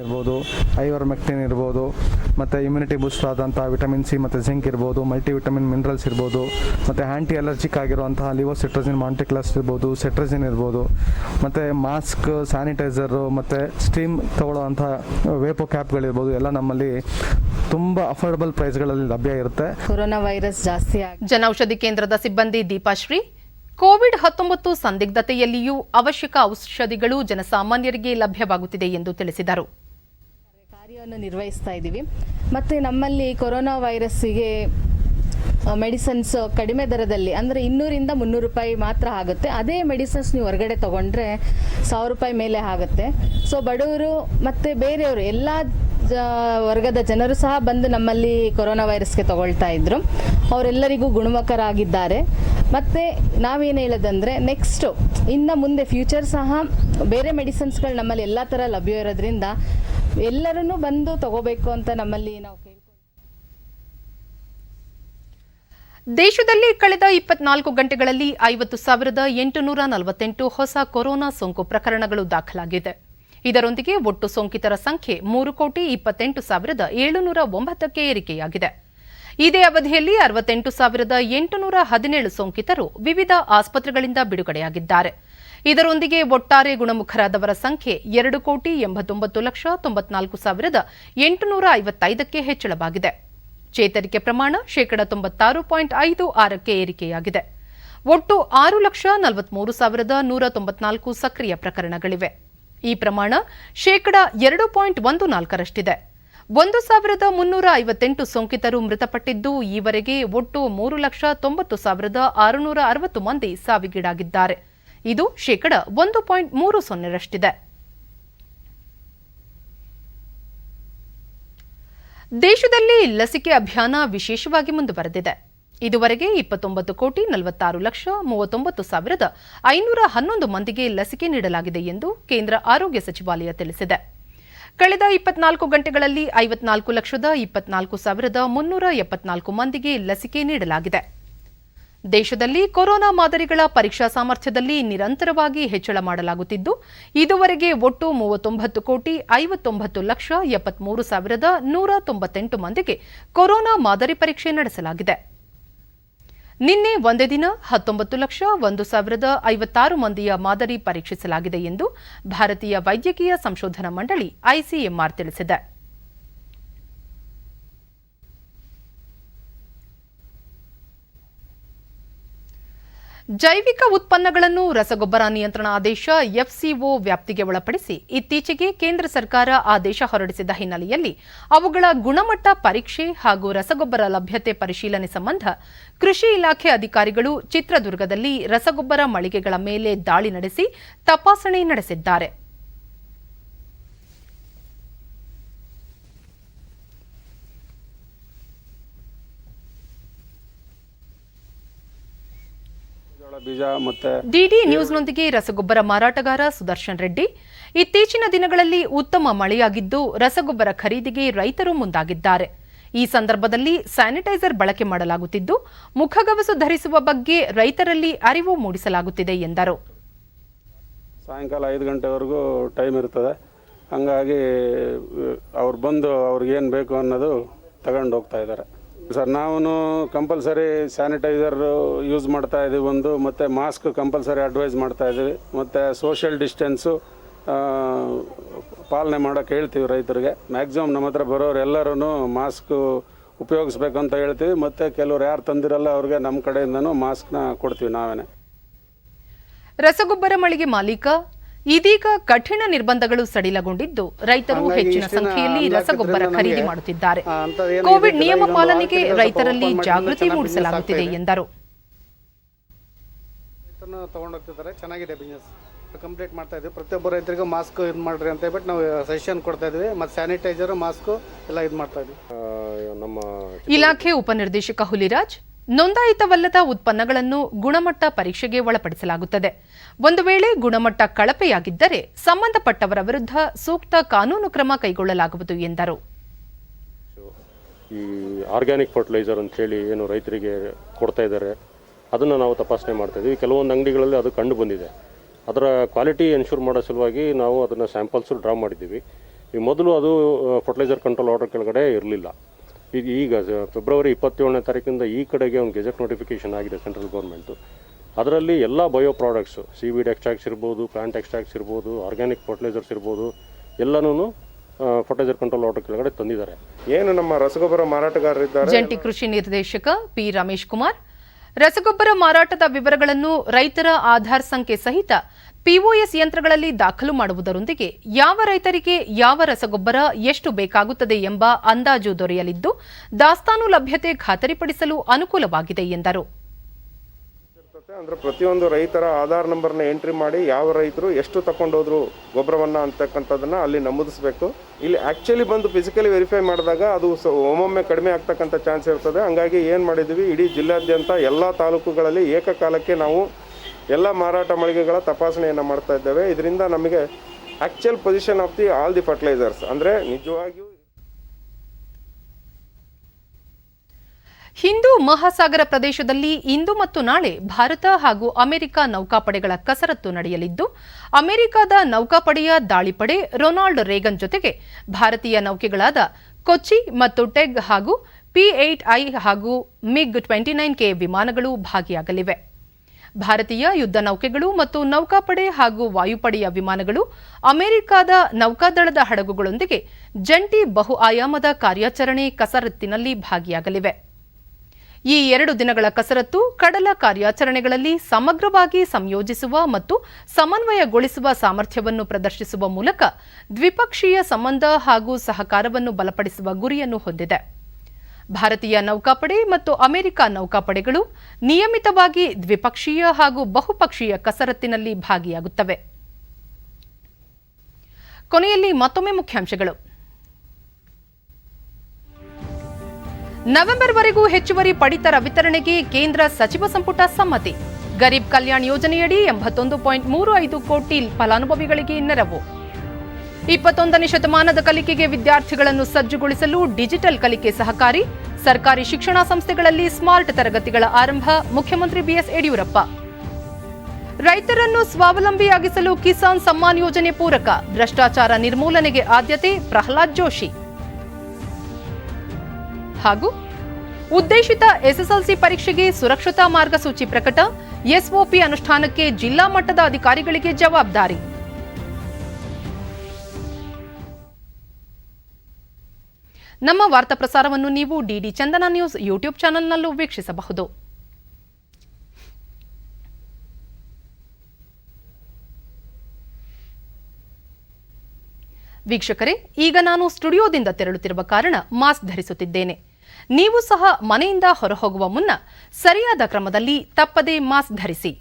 ಇರ್ಬೋದು, ಐವರ್ಮೆಕ್ಟಿನ್ ಇರ್ಬೋದು, ಮತ್ತು ಇಮ್ಯುನಿಟಿ ಬೂಸ್ಟರ್ ಆದಂಥ ವಿಟಮಿನ್ ಸಿ ಮತ್ತು ಜಿಂಕ್ ಇರ್ಬೋದು, ಮಲ್ಟಿವಿಟಮಿನ್ ಮಿನರಲ್ಸ್ ಇರ್ಬೋದು, ಮತ್ತು ಆ್ಯಂಟಿ ಅಲರ್ಜಿಕ್ ಆಗಿರುವಂತಹ ಲಿವೋಸಿಟ್ರಜಿನ್ ಮಾಂಟಿಕ್ಲಾಸ್ ಇರ್ಬೋದು, ಸೆಟ್ರಜಿನ್ ಇರ್ಬೋದು, ಮತ್ತು ಮಾಸ್ಕ್, ಸ್ಯಾನಿಟೈಸರು ಮತ್ತು ಸ್ಟೀಮ್ ತಗೊಳ್ಳುವಂಥ ವೇಪೋ ಕ್ಯಾಪ್ಗಳಿರ್ಬೋದು, ಎಲ್ಲ ನಮ್ಮಲ್ಲಿ ತುಂಬ ಅಫೋರ್ಡಬಲ್ ಪ್ರೈಸ್ಗಳಲ್ಲಿ ಲಭ್ಯ ಇರುತ್ತೆ. ಕೊರೋನಾ ವೈರಸ್ ಜಾಸ್ತಿ ಜನೌಷಧಿ ಕೇಂದ್ರದ ಸಿಬ್ಬಂದಿ ದೀಪಾಶ್ರೀ ಕೋವಿಡ್-19 ಸಂದಿಗ್ಧತೆಯಲ್ಲಿಯೂ ಅವಶ್ಯಕ ಔಷಧಿಗಳು ಜನಸಾಮಾನ್ಯರಿಗೆ ಲಭ್ಯವಾಗುತ್ತಿದೆ ಎಂದು ತಿಳಿಸಿದರು. ಕಾರ್ಯವನ್ನು ನಿರ್ವಹಿಸ್ತಾ ಇದ್ದೀವಿ. ಮತ್ತು ನಮ್ಮಲ್ಲಿ ಕೊರೋನಾ ವೈರಸ್ಸಿಗೆ ಮೆಡಿಸಿನ್ಸ್ ಕಡಿಮೆ ದರದಲ್ಲಿ ಅಂದರೆ 200ರಿಂದ 300 ರೂಪಾಯಿ ಮಾತ್ರ ಆಗುತ್ತೆ. ಅದೇ ಮೆಡಿಸಿನ್ಸ್ ನೀವು ಹೊರಗಡೆ ತೊಗೊಂಡ್ರೆ 1000 ರೂಪಾಯಿ ಮೇಲೆ ಆಗುತ್ತೆ. ಸೊ ಬಡವರು ಮತ್ತು ಬೇರೆಯವರು ಎಲ್ಲ ವರ್ಗದ ಜನರು ಸಹ ಬಂದು ನಮ್ಮಲ್ಲಿ ಕೊರೋನಾ ವೈರಸ್ಗೆ ತಗೊಳ್ತಾ ಇದ್ರು. ಅವರೆಲ್ಲರಿಗೂ ಗುಣಮುಖರಾಗಿದ್ದಾರೆ. ಮತ್ತು ನಾವೇನು ಹೇಳೋದಂದರೆ ನೆಕ್ಸ್ಟು ಇನ್ನು ಮುಂದೆ ಫ್ಯೂಚರ್ ಸಹ ಬೇರೆ ಮೆಡಿಸಿನ್ಸ್ಗಳು ನಮ್ಮಲ್ಲಿ ಎಲ್ಲ ಥರ ಲಭ್ಯ ಇರೋದ್ರಿಂದ ಎಲ್ಲರನ್ನೂ ಬಂದು ತಗೋಬೇಕು ಅಂತ ನಮ್ಮಲ್ಲಿ ನಾವು ಕೇಳ್ತೀವಿ. ದೇಶದಲ್ಲಿ ಕಳೆದ 24 ಗಂಟೆಗಳಲ್ಲಿ 50,848 ಹೊಸ ಕೊರೋನಾ ಸೋಂಕು ಪ್ರಕರಣಗಳು ದಾಖಲಾಗಿದೆ. ಇದರೊಂದಿಗೆ ಒಟ್ಟು ಸೋಂಕಿತರ ಸಂಖ್ಯೆ 3,28,709ಕ್ಕೆ ಏರಿಕೆಯಾಗಿದೆ. ಇದೇ ಅವಧಿಯಲ್ಲಿ 68,817 ಸೋಂಕಿತರು ವಿವಿಧ ಆಸ್ಪತ್ರೆಗಳಿಂದ ಬಿಡುಗಡೆಯಾಗಿದ್ದಾರೆ. ಇದರೊಂದಿಗೆ ಒಟ್ಟಾರೆ ಗುಣಮುಖರಾದವರ ಸಂಖ್ಯೆ 2,89,94,855ಕ್ಕೆ ಹೆಚ್ಚಳವಾಗಿದೆ. ಚೇತರಿಕೆ ಪ್ರಮಾಣ 96.56ಕ್ಕೆ ಏರಿಕೆಯಾಗಿದೆ. ಒಟ್ಟು 6,43,194 ಸಕ್ರಿಯ ಪ್ರಕರಣಗಳಿವೆ. ಈ ಪ್ರಮಾಣ 2.14ರಷ್ಟಿದೆ. 1,358 ಸೋಂಕಿತರು ಮೃತಪಟ್ಟಿದ್ದು, ಈವರೆಗೆ ಒಟ್ಟು 3,90,660 ಮಂದಿ ಸಾವಿಗೀಡಾಗಿದ್ದಾರೆ. ಇದು 1.30ರಷ್ಟಿದೆ. ದೇಶದಲ್ಲಿ ಲಸಿಕೆ ಅಭಿಯಾನ ವಿಶೇಷವಾಗಿ ಮುಂದುವರೆದಿದೆ. ಇದುವರೆಗೆ 29,39,39,511 ಮಂದಿಗೆ ಲಸಿಕೆ ನೀಡಲಾಗಿದೆ ಎಂದು ಕೇಂದ್ರ ಆರೋಗ್ಯ ಸಚಿವಾಲಯ ತಿಳಿಸಿದೆ. ಕಳೆದ 24 ಗಂಟೆಗಳಲ್ಲಿ 54,24,374 ಮಂದಿಗೆ ಲಸಿಕೆ ನೀಡಲಾಗಿದೆ. ದೇಶದಲ್ಲಿ ಕೊರೋನಾ ಮಾದರಿಗಳ ಪರೀಕ್ಷಾ ಸಾಮರ್ಥ್ಯದಲ್ಲಿ ನಿರಂತರವಾಗಿ ಹೆಚ್ಚಳ ಮಾಡಲಾಗುತ್ತಿದ್ದು, ಇದುವರೆಗೆ ಒಟ್ಟು 39,59,73,198 ಮಂದಿಗೆ ಕೊರೋನಾ ಮಾದರಿ ಪರೀಕ್ಷೆ ನಡೆಸಲಾಗಿದೆ. ನಿನ್ನೆ ಒಂದೇ ದಿನ 19,01,056 ಮಂದಿಯ ಮಾದರಿ ಪರೀಕ್ಷಿಸಲಾಗಿದೆ ಎಂದು ಭಾರತೀಯ ವೈದ್ಯಕೀಯ ಸಂಶೋಧನಾ ಮಂಡಳಿ ಐಸಿಎಂಆರ್ ತಿಳಿಸಿದೆ. ಜೈವಿಕ ಉತ್ಪನ್ನಗಳನ್ನು ರಸಗೊಬ್ಬರ ನಿಯಂತ್ರಣ ಆದೇಶ ಎಫ್ಸಿಒ ವ್ಯಾಪ್ತಿಗೆ ಒಳಪಡಿಸಿ ಇತ್ತೀಚೆಗೆ ಕೇಂದ್ರ ಸರ್ಕಾರ ಆದೇಶ ಹೊರಡಿಸಿದ ಹಿನ್ನೆಲೆಯಲ್ಲಿ ಅವುಗಳ ಗುಣಮಟ್ಟ ಪರೀಕ್ಷೆ ಹಾಗೂ ರಸಗೊಬ್ಬರ ಲಭ್ಯತೆ ಪರಿಶೀಲನೆ ಸಂಬಂಧ ಕೃಷಿ ಇಲಾಖೆ ಅಧಿಕಾರಿಗಳು ಚಿತ್ರದುರ್ಗದಲ್ಲಿ ರಸಗೊಬ್ಬರ ಮಳಿಗೆಗಳ ಮೇಲೆ ದಾಳಿ ನಡೆಸಿ ತಪಾಸಣೆ ನಡೆಸಿದ್ದಾರೆ. ಡಿಡಿ ನ್ಯೂಸ್ನೊಂದಿಗೆ ರಸಗೊಬ್ಬರ ಮಾರಾಟಗಾರ ಸುದರ್ಶನ್ ರೆಡ್ಡಿ, ಇತ್ತೀಚಿನ ದಿನಗಳಲ್ಲಿ ಉತ್ತಮ ಮಳೆಯಾಗಿದ್ದು ರಸಗೊಬ್ಬರ ಖರೀದಿಗೆ ರೈತರು ಮುಂದಾಗಿದ್ದಾರೆ. ಈ ಸಂದರ್ಭದಲ್ಲಿ ಸ್ಯಾನಿಟೈಸರ್ ಬಳಕೆ ಮಾಡಲಾಗುತ್ತಿದ್ದು, ಮುಖಗವಸು ಧರಿಸುವ ಬಗ್ಗೆ ರೈತರಲ್ಲಿ ಅರಿವು ಮೂಡಿಸಲಾಗುತ್ತಿದೆ ಎಂದರು. ಸಾಯಂಕಾಲ 5 ಗಂಟೆವರೆಗೂ ಟೈಮ್ ಇರ್ತದೆ. ಹಂಗಾಗಿ ಅವ್ರು ಬಂದು ಅವ್ರಿಗೇನು ಬೇಕು ಅನ್ನೋದು ತಗೊಂಡು ಹೋಗ್ತಾ ಇದ್ದಾರೆ. ಸರ್, ನಾವು ಕಂಪಲ್ಸರಿ ಸ್ಯಾನಿಟೈಸರ್ ಯೂಸ್ ಮಾಡ್ತಾ ಇದ್ದೀವಿ ಒಂದು, ಮತ್ತು ಮಾಸ್ಕ್ ಕಂಪಲ್ಸರಿ ಅಡ್ವೈಸ್ ಮಾಡ್ತಾ ಇದ್ದೀವಿ, ಮತ್ತು ಸೋಷಿಯಲ್ ಡಿಸ್ಟೆನ್ಸು ಪಾಲನೆ ಮಾಡೋಕ್ಕೆ ಹೇಳ್ತೀವಿ ರೈತರಿಗೆ. ಮ್ಯಾಕ್ಸಿಮಮ್ ನಮ್ಮ ಹತ್ರ ಬರೋರು ಎಲ್ಲರೂ ಮಾಸ್ಕು ಉಪಯೋಗಿಸ್ಬೇಕು ಅಂತ ಹೇಳ್ತೀವಿ. ಮತ್ತು ಕೆಲವ್ರು ಯಾರು ತಂದಿರಲ್ಲ ಅವ್ರಿಗೆ ನಮ್ಮ ಕಡೆಯಿಂದನೂ ಮಾಸ್ಕ್ನ ಕೊಡ್ತೀವಿ ನಾವೇನೆ. ರಸಗೊಬ್ಬರ ಮಳಿಗೆ ಮಾಲೀಕ ಇದೀಗ ಕಠಿಣ ನಿರ್ಬಂಧಗಳು ಸಡಿಲಗೊಂಡಿದ್ದು ರೈತರು ಹೆಚ್ಚಿನ ಸಂಖ್ಯೆಯಲ್ಲಿ ರಸಗೊಬ್ಬರ ಖರೀದಿ ಮಾಡುತ್ತಿದ್ದಾರೆ. ಕೋವಿಡ್ ನಿಯಮ ಪಾಲನೆಗೆ ರೈತರಲ್ಲಿ ಜಾಗೃತಿ ಮೂಡಿಸಲಾಗುತ್ತಿದೆ ಎಂದರು. ತಗೊಂಡೋಗ್ತಿದ್ದಾರೆ, ಚೆನ್ನಾಗಿದೆ ಬಿಸ್ನೆಸ್ ಕಂಪ್ಲೀಟ್ ಮಾಡ್ತಾ ಇದ್ದೀವಿ. ಪ್ರತಿಯೊಬ್ಬ ರೈತರಿಗೂ ಮಾಸ್ಕ್ ಇದು ಮಾಡ್ರಿ ಅಂತ ಹೇಳ್ಬಿಟ್ಟು ನಾವು ಸಜೆಷನ್ ಕೊಡ್ತಾ ಇದ್ವಿ. ಮತ್ತು ಸ್ಯಾನಿಟೈಸರ್, ಮಾಸ್ಕ್ ಎಲ್ಲ ಇದು ಮಾಡ್ತಾ ಇದ್ವಿ. ನಮ್ಮ ಇಲಾಖೆ ಉಪನಿರ್ದೇಶಕ ಹುಲಿರಾಜ್, ನೋಂದಾಯಿತವಲ್ಲದ ಉತ್ಪನ್ನಗಳನ್ನು ಗುಣಮಟ್ಟ ಪರೀಕ್ಷೆಗೆ ಒಳಪಡಿಸಲಾಗುತ್ತದೆ. ಒಂದು ವೇಳೆ ಗುಣಮಟ್ಟ ಕಳಪೆಯಾಗಿದ್ದರೆ ಸಂಬಂಧಪಟ್ಟವರ ವಿರುದ್ಧ ಸೂಕ್ತ ಕಾನೂನು ಕ್ರಮ ಕೈಗೊಳ್ಳಲಾಗುವುದು ಎಂದರು. ಈ ಆರ್ಗ್ಯಾನಿಕ್ ಫರ್ಟಿಲೈಸರ್ ಅಂತ ಹೇಳಿ ಏನು ರೈತರಿಗೆ ಕೊಡ್ತಾ ಇದ್ದಾರೆ, ಅದನ್ನು ನಾವು ತಪಾಸಣೆ ಮಾಡ್ತಾ ಇದ್ದೀವಿ. ಕೆಲವೊಂದು ಅಂಗಡಿಗಳಲ್ಲಿ ಅದು ಕಂಡು ಬಂದಿದೆ. ಅದರ ಕ್ವಾಲಿಟಿ ಎನ್ಶೂರ್ ಮಾಡೋ ಸಲುವಾಗಿ ನಾವು ಅದನ್ನು ಸ್ಯಾಂಪಲ್ಸು ಡ್ರಾ ಮಾಡಿದ್ದೀವಿ. ಈ ಮೊದಲು ಅದು ಫರ್ಟಿಲೈಸರ್ ಕಂಟ್ರೋಲ್ ಆರ್ಡರ್ ಕೆಳಗಡೆ ಇರಲಿಲ್ಲ. ಈಗ ಫೆಬ್ರವರಿ 27ನೇ ತಾರೀಕಿಂದ ಈ ಕಡೆಗೆ ಒಂದು ಗೆಜೆಟ್ ನೋಟಿಫಿಕೇಶನ್ ಆಗಿದೆ ಸೆಂಟ್ರಲ್ ಗೌರ್ಮೆಂಟು. ಅದರಲ್ಲಿ ಎಲ್ಲ ಬಯೋ ಪ್ರಾಡಕ್ಟ್ಸು, ಸೀವೀಡ್ ಎಕ್ಸ್ಟ್ರಾಕ್ಟ್ಸ್ ಇರ್ಬೋದು, ಪ್ಲಾಂಟ್ ಎಕ್ಸ್ಟ್ರಾಕ್ಟ್ಸ್ ಇರ್ಬೋದು, ಆರ್ಗ್ಯಾನಿಕ್ ಫರ್ಟಿಲೈಸರ್ಸ್ ಇರ್ಬೋದು, ಎಲ್ಲನೂ ಫರ್ಟಿಲೈಸರ್ ಕಂಟ್ರೋಲ್ ಆರ್ಡರ್ ಕೆಳಗಡೆ ತಂದಿದ್ದಾರೆ. ಏನು ನಮ್ಮ ರಸಗೊಬ್ಬರ ಮಾರಾಟಗಾರರಿದ್ದಾರೆ, ಜಂಟಿ ಕೃಷಿ ನಿರ್ದೇಶಕ ಪಿ ರಮೇಶ್ ಕುಮಾರ್, ರಸಗೊಬ್ಬರ ಮಾರಾಟದ ವಿವರಗಳನ್ನು ರೈತರ ಆಧಾರ್ ಸಂಖ್ಯೆ ಸಹಿತ ಪಿಒಎಸ್ ಯಂತ್ರಗಳಲ್ಲಿ ದಾಖಲು ಮಾಡುವುದರೊಂದಿಗೆ ಯಾವ ರೈತರಿಗೆ ಯಾವ ರಸಗೊಬ್ಬರ ಎಷ್ಟು ಬೇಕಾಗುತ್ತದೆ ಎಂಬ ಅಂದಾಜು ದೊರೆಯಲಿದ್ದು ದಾಸ್ತಾನು ಲಭ್ಯತೆ ಖಾತರಿಪಡಿಸಲು ಅನುಕೂಲವಾಗಿದೆ ಎಂದರು. ಅಂದರೆ ಪ್ರತಿಯೊಂದು ರೈತರ ಆಧಾರ್ ನಂಬರ್ನ ಎಂಟ್ರಿ ಮಾಡಿ ಯಾವ ರೈತರು ಎಷ್ಟು ತಗೊಂಡೋದ್ರು ಗೊಬ್ಬರವನ್ನು ಅಂತಕ್ಕಂಥದ್ದನ್ನು ಅಲ್ಲಿ ನಮೂದಿಸಬೇಕು. ಇಲ್ಲಿ ಆ್ಯಕ್ಚುಲಿ ಬಂದು ಫಿಸಿಕಲಿ ವೆರಿಫೈ ಮಾಡಿದಾಗ ಅದು ಒಮ್ಮೊಮ್ಮೆ ಕಡಿಮೆ ಆಗ್ತಕ್ಕಂಥ ಚಾನ್ಸ್ ಇರ್ತದೆ. ಹಂಗಾಗಿ ಏನು ಮಾಡಿದ್ವಿ, ಇಡೀ ಜಿಲ್ಲಾದ್ಯಂತ ಎಲ್ಲ ತಾಲೂಕುಗಳಲ್ಲಿ ಏಕಕಾಲಕ್ಕೆ ನಾವು ಎಲ್ಲ ಮಾರಾಟ ಮಳಿಗೆಗಳ ತಪಾಸಣೆಯನ್ನು ಮಾಡ್ತಾ ಇದ್ದೇವೆ. ಇದರಿಂದ ನಮಗೆ actual position of the all the fertilisers ಅಂದರೆ ನಿಜವಾಗಿಯೂ ಹಿಂದೂ ಮಹಾಸಾಗರ ಪ್ರದೇಶದಲ್ಲಿ ಇಂದು ಮತ್ತು ನಾಳೆ ಭಾರತ ಹಾಗೂ ಅಮೆರಿಕ ನೌಕಾಪಡೆಗಳ ಕಸರತ್ತು ನಡೆಯಲಿದ್ದು ಅಮೆರಿಕದ ನೌಕಾಪಡೆಯ ದಾಳಿಪಡೆ ರೊನಾಲ್ಡ್ ರೇಗನ್ ಜೊತೆಗೆ ಭಾರತೀಯ ನೌಕೆಗಳಾದ ಕೊಚ್ಚಿ ಮತ್ತು ಟೆಗ್ ಹಾಗೂ P-8I ಹಾಗೂ MiG-29K ವಿಮಾನಗಳು ಭಾಗಿಯಾಗಲಿವೆ. ಭಾರತೀಯ ಯುದ್ಧ ನೌಕೆಗಳು ಮತ್ತು ನೌಕಾಪಡೆ ಹಾಗೂ ವಾಯುಪಡೆಯ ವಿಮಾನಗಳು ಅಮೆರಿಕದ ನೌಕಾದಳದ ಹಡಗುಗಳೊಂದಿಗೆ ಜಂಟಿ ಬಹು ಆಯಾಮದ ಕಾರ್ಯಾಚರಣೆ ಕಸರತ್ತಿನಲ್ಲಿ ಭಾಗಿಯಾಗಲಿವೆ. ಈ 2 ದಿನಗಳ ಕಸರತ್ತು ಕಡಲ ಕಾರ್ಯಾಚರಣೆಗಳಲ್ಲಿ ಸಮಗ್ರವಾಗಿ ಸಂಯೋಜಿಸುವ ಮತ್ತು ಸಮನ್ವಯಗೊಳಿಸುವ ಸಾಮರ್ಥ್ಯವನ್ನು ಪ್ರದರ್ಶಿಸುವ ಮೂಲಕ ದ್ವಿಪಕ್ಷೀಯ ಸಂಬಂಧ ಹಾಗೂ ಸಹಕಾರವನ್ನು ಬಲಪಡಿಸುವ ಗುರಿಯನ್ನು ಹೊಂದಿದೆ. ಭಾರತೀಯ ನೌಕಾಪಡೆ ಮತ್ತು ಅಮೆರಿಕ ನೌಕಾಪಡೆಗಳು ನಿಯಮಿತವಾಗಿ ದ್ವಿಪಕ್ಷೀಯ ಹಾಗೂ ಬಹುಪಕ್ಷೀಯ ಕಸರತ್ತಿನಲ್ಲಿ ಭಾಗಿಯಾಗುತ್ತವೆ. ಕೊನೆಯಲ್ಲಿ ಮತ್ತೊಮ್ಮೆ ಮುಖ್ಯಾಂಶಗಳು. ನವೆಂಬರ್ವರೆಗೂ ಹೆಚ್ಚುವರಿ ಪಡಿತರ ವಿತರಣೆಗೆ ಕೇಂದ್ರ ಸಚಿವ ಸಂಪುಟ ಸಮ್ಮತಿ. ಗರೀಬ್ ಕಲ್ಯಾಣ್ ಯೋಜನೆಯಡಿ 81.35 ಕೋಟಿ ಫಲಾನುಭವಿಗಳಿಗೆ ನೆರವು. 21ನೇ ಶತಮಾನದ ಕಲಿಕೆಗೆ ವಿದ್ಯಾರ್ಥಿಗಳನ್ನು ಸಜ್ಜುಗೊಳಿಸಲು ಡಿಜಿಟಲ್ ಕಲಿಕೆ ಸಹಕಾರಿ. ಸರ್ಕಾರಿ ಶಿಕ್ಷಣ ಸಂಸ್ಥೆಗಳಲ್ಲಿ ಸ್ಮಾರ್ಟ್ ತರಗತಿಗಳ ಆರಂಭ. ಮುಖ್ಯಮಂತ್ರಿ ಬಿಎಸ್ ಯಡಿಯೂರಪ್ಪ. ರೈತರನ್ನು ಸ್ವಾವಲಂಬಿಯಾಗಿಸಲು ಕಿಸಾನ್ ಸಮ್ಮಾನ್ ಯೋಜನೆ ಪೂರಕ. ಭ್ರಷ್ಟಾಚಾರ ನಿರ್ಮೂಲನೆಗೆ ಆದ್ಯತೆ. ಪ್ರಹ್ಲಾದ್ ಜೋಶಿ. ಹಾಗೂ ಉದ್ದೇಶಿತ ಎಸ್ಎಸ್ಎಲ್ಸಿ ಪರೀಕ್ಷೆಗೆ ಸುರಕ್ಷತಾ ಮಾರ್ಗಸೂಚಿ ಪ್ರಕಟ. ಎಸ್ಒಪಿ ಅನುಷ್ಠಾನಕ್ಕೆ ಜಿಲ್ಲಾ ಮಟ್ಟದ ಅಧಿಕಾರಿಗಳಿಗೆ ಜವಾಬ್ದಾರಿ. ನಮ್ಮ ವಾರ್ತಾ ಪ್ರಸಾರವನ್ನು ನೀವು ಡಿಡಿ ಚಂದನ ನ್ಯೂಸ್ ಯೂಟ್ಯೂಬ್ ಚಾನೆಲ್ನಲ್ಲೂ ವೀಕ್ಷಿಸಬಹುದು. ವೀಕ್ಷಕರೇ, ಈಗ ನಾನು ಸ್ಟುಡಿಯೋದಿಂದ ತೆರಳುತ್ತಿರುವ ಕಾರಣ ಮಾಸ್ಕ್ ಧರಿಸುತ್ತಿದ್ದೇನೆ. ನೀವು ಸಹ ಮನೆಯಿಂದ ಹೊರಹೋಗುವ ಮುನ್ನ ಸರಿಯಾದ ಕ್ರಮದಲ್ಲಿ ತಪ್ಪದೇ ಮಾಸ್ಕ್ ಧರಿಸಿ.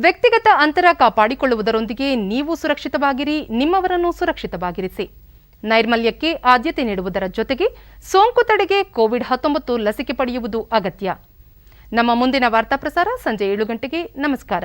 ವ್ಯಕ್ತಿಗತ ಅಂತರ ಕಾಪಾಡಿಕೊಳ್ಳುವುದರೊಂದಿಗೆ ನೀವು ಸುರಕ್ಷಿತವಾಗಿರಿ, ನಿಮ್ಮವರನ್ನು ಸುರಕ್ಷಿತವಾಗಿರಿಸಿ. ನೈರ್ಮಲ್ಯಕ್ಕೆ ಆದ್ಯತೆ ನೀಡುವುದರ ಜೊತೆಗೆ ಸೋಂಕು ತಡೆಗೆ ಕೋವಿಡ್-19 ಲಸಿಕೆ ಪಡೆಯುವುದು ಅಗತ್ಯ. ನಮ್ಮ ಮುಂದಿನ ವಾರ್ತಾ ಪ್ರಸಾರ ಸಂಜೆ 7 ಗಂಟೆಗೆ. ನಮಸ್ಕಾರ.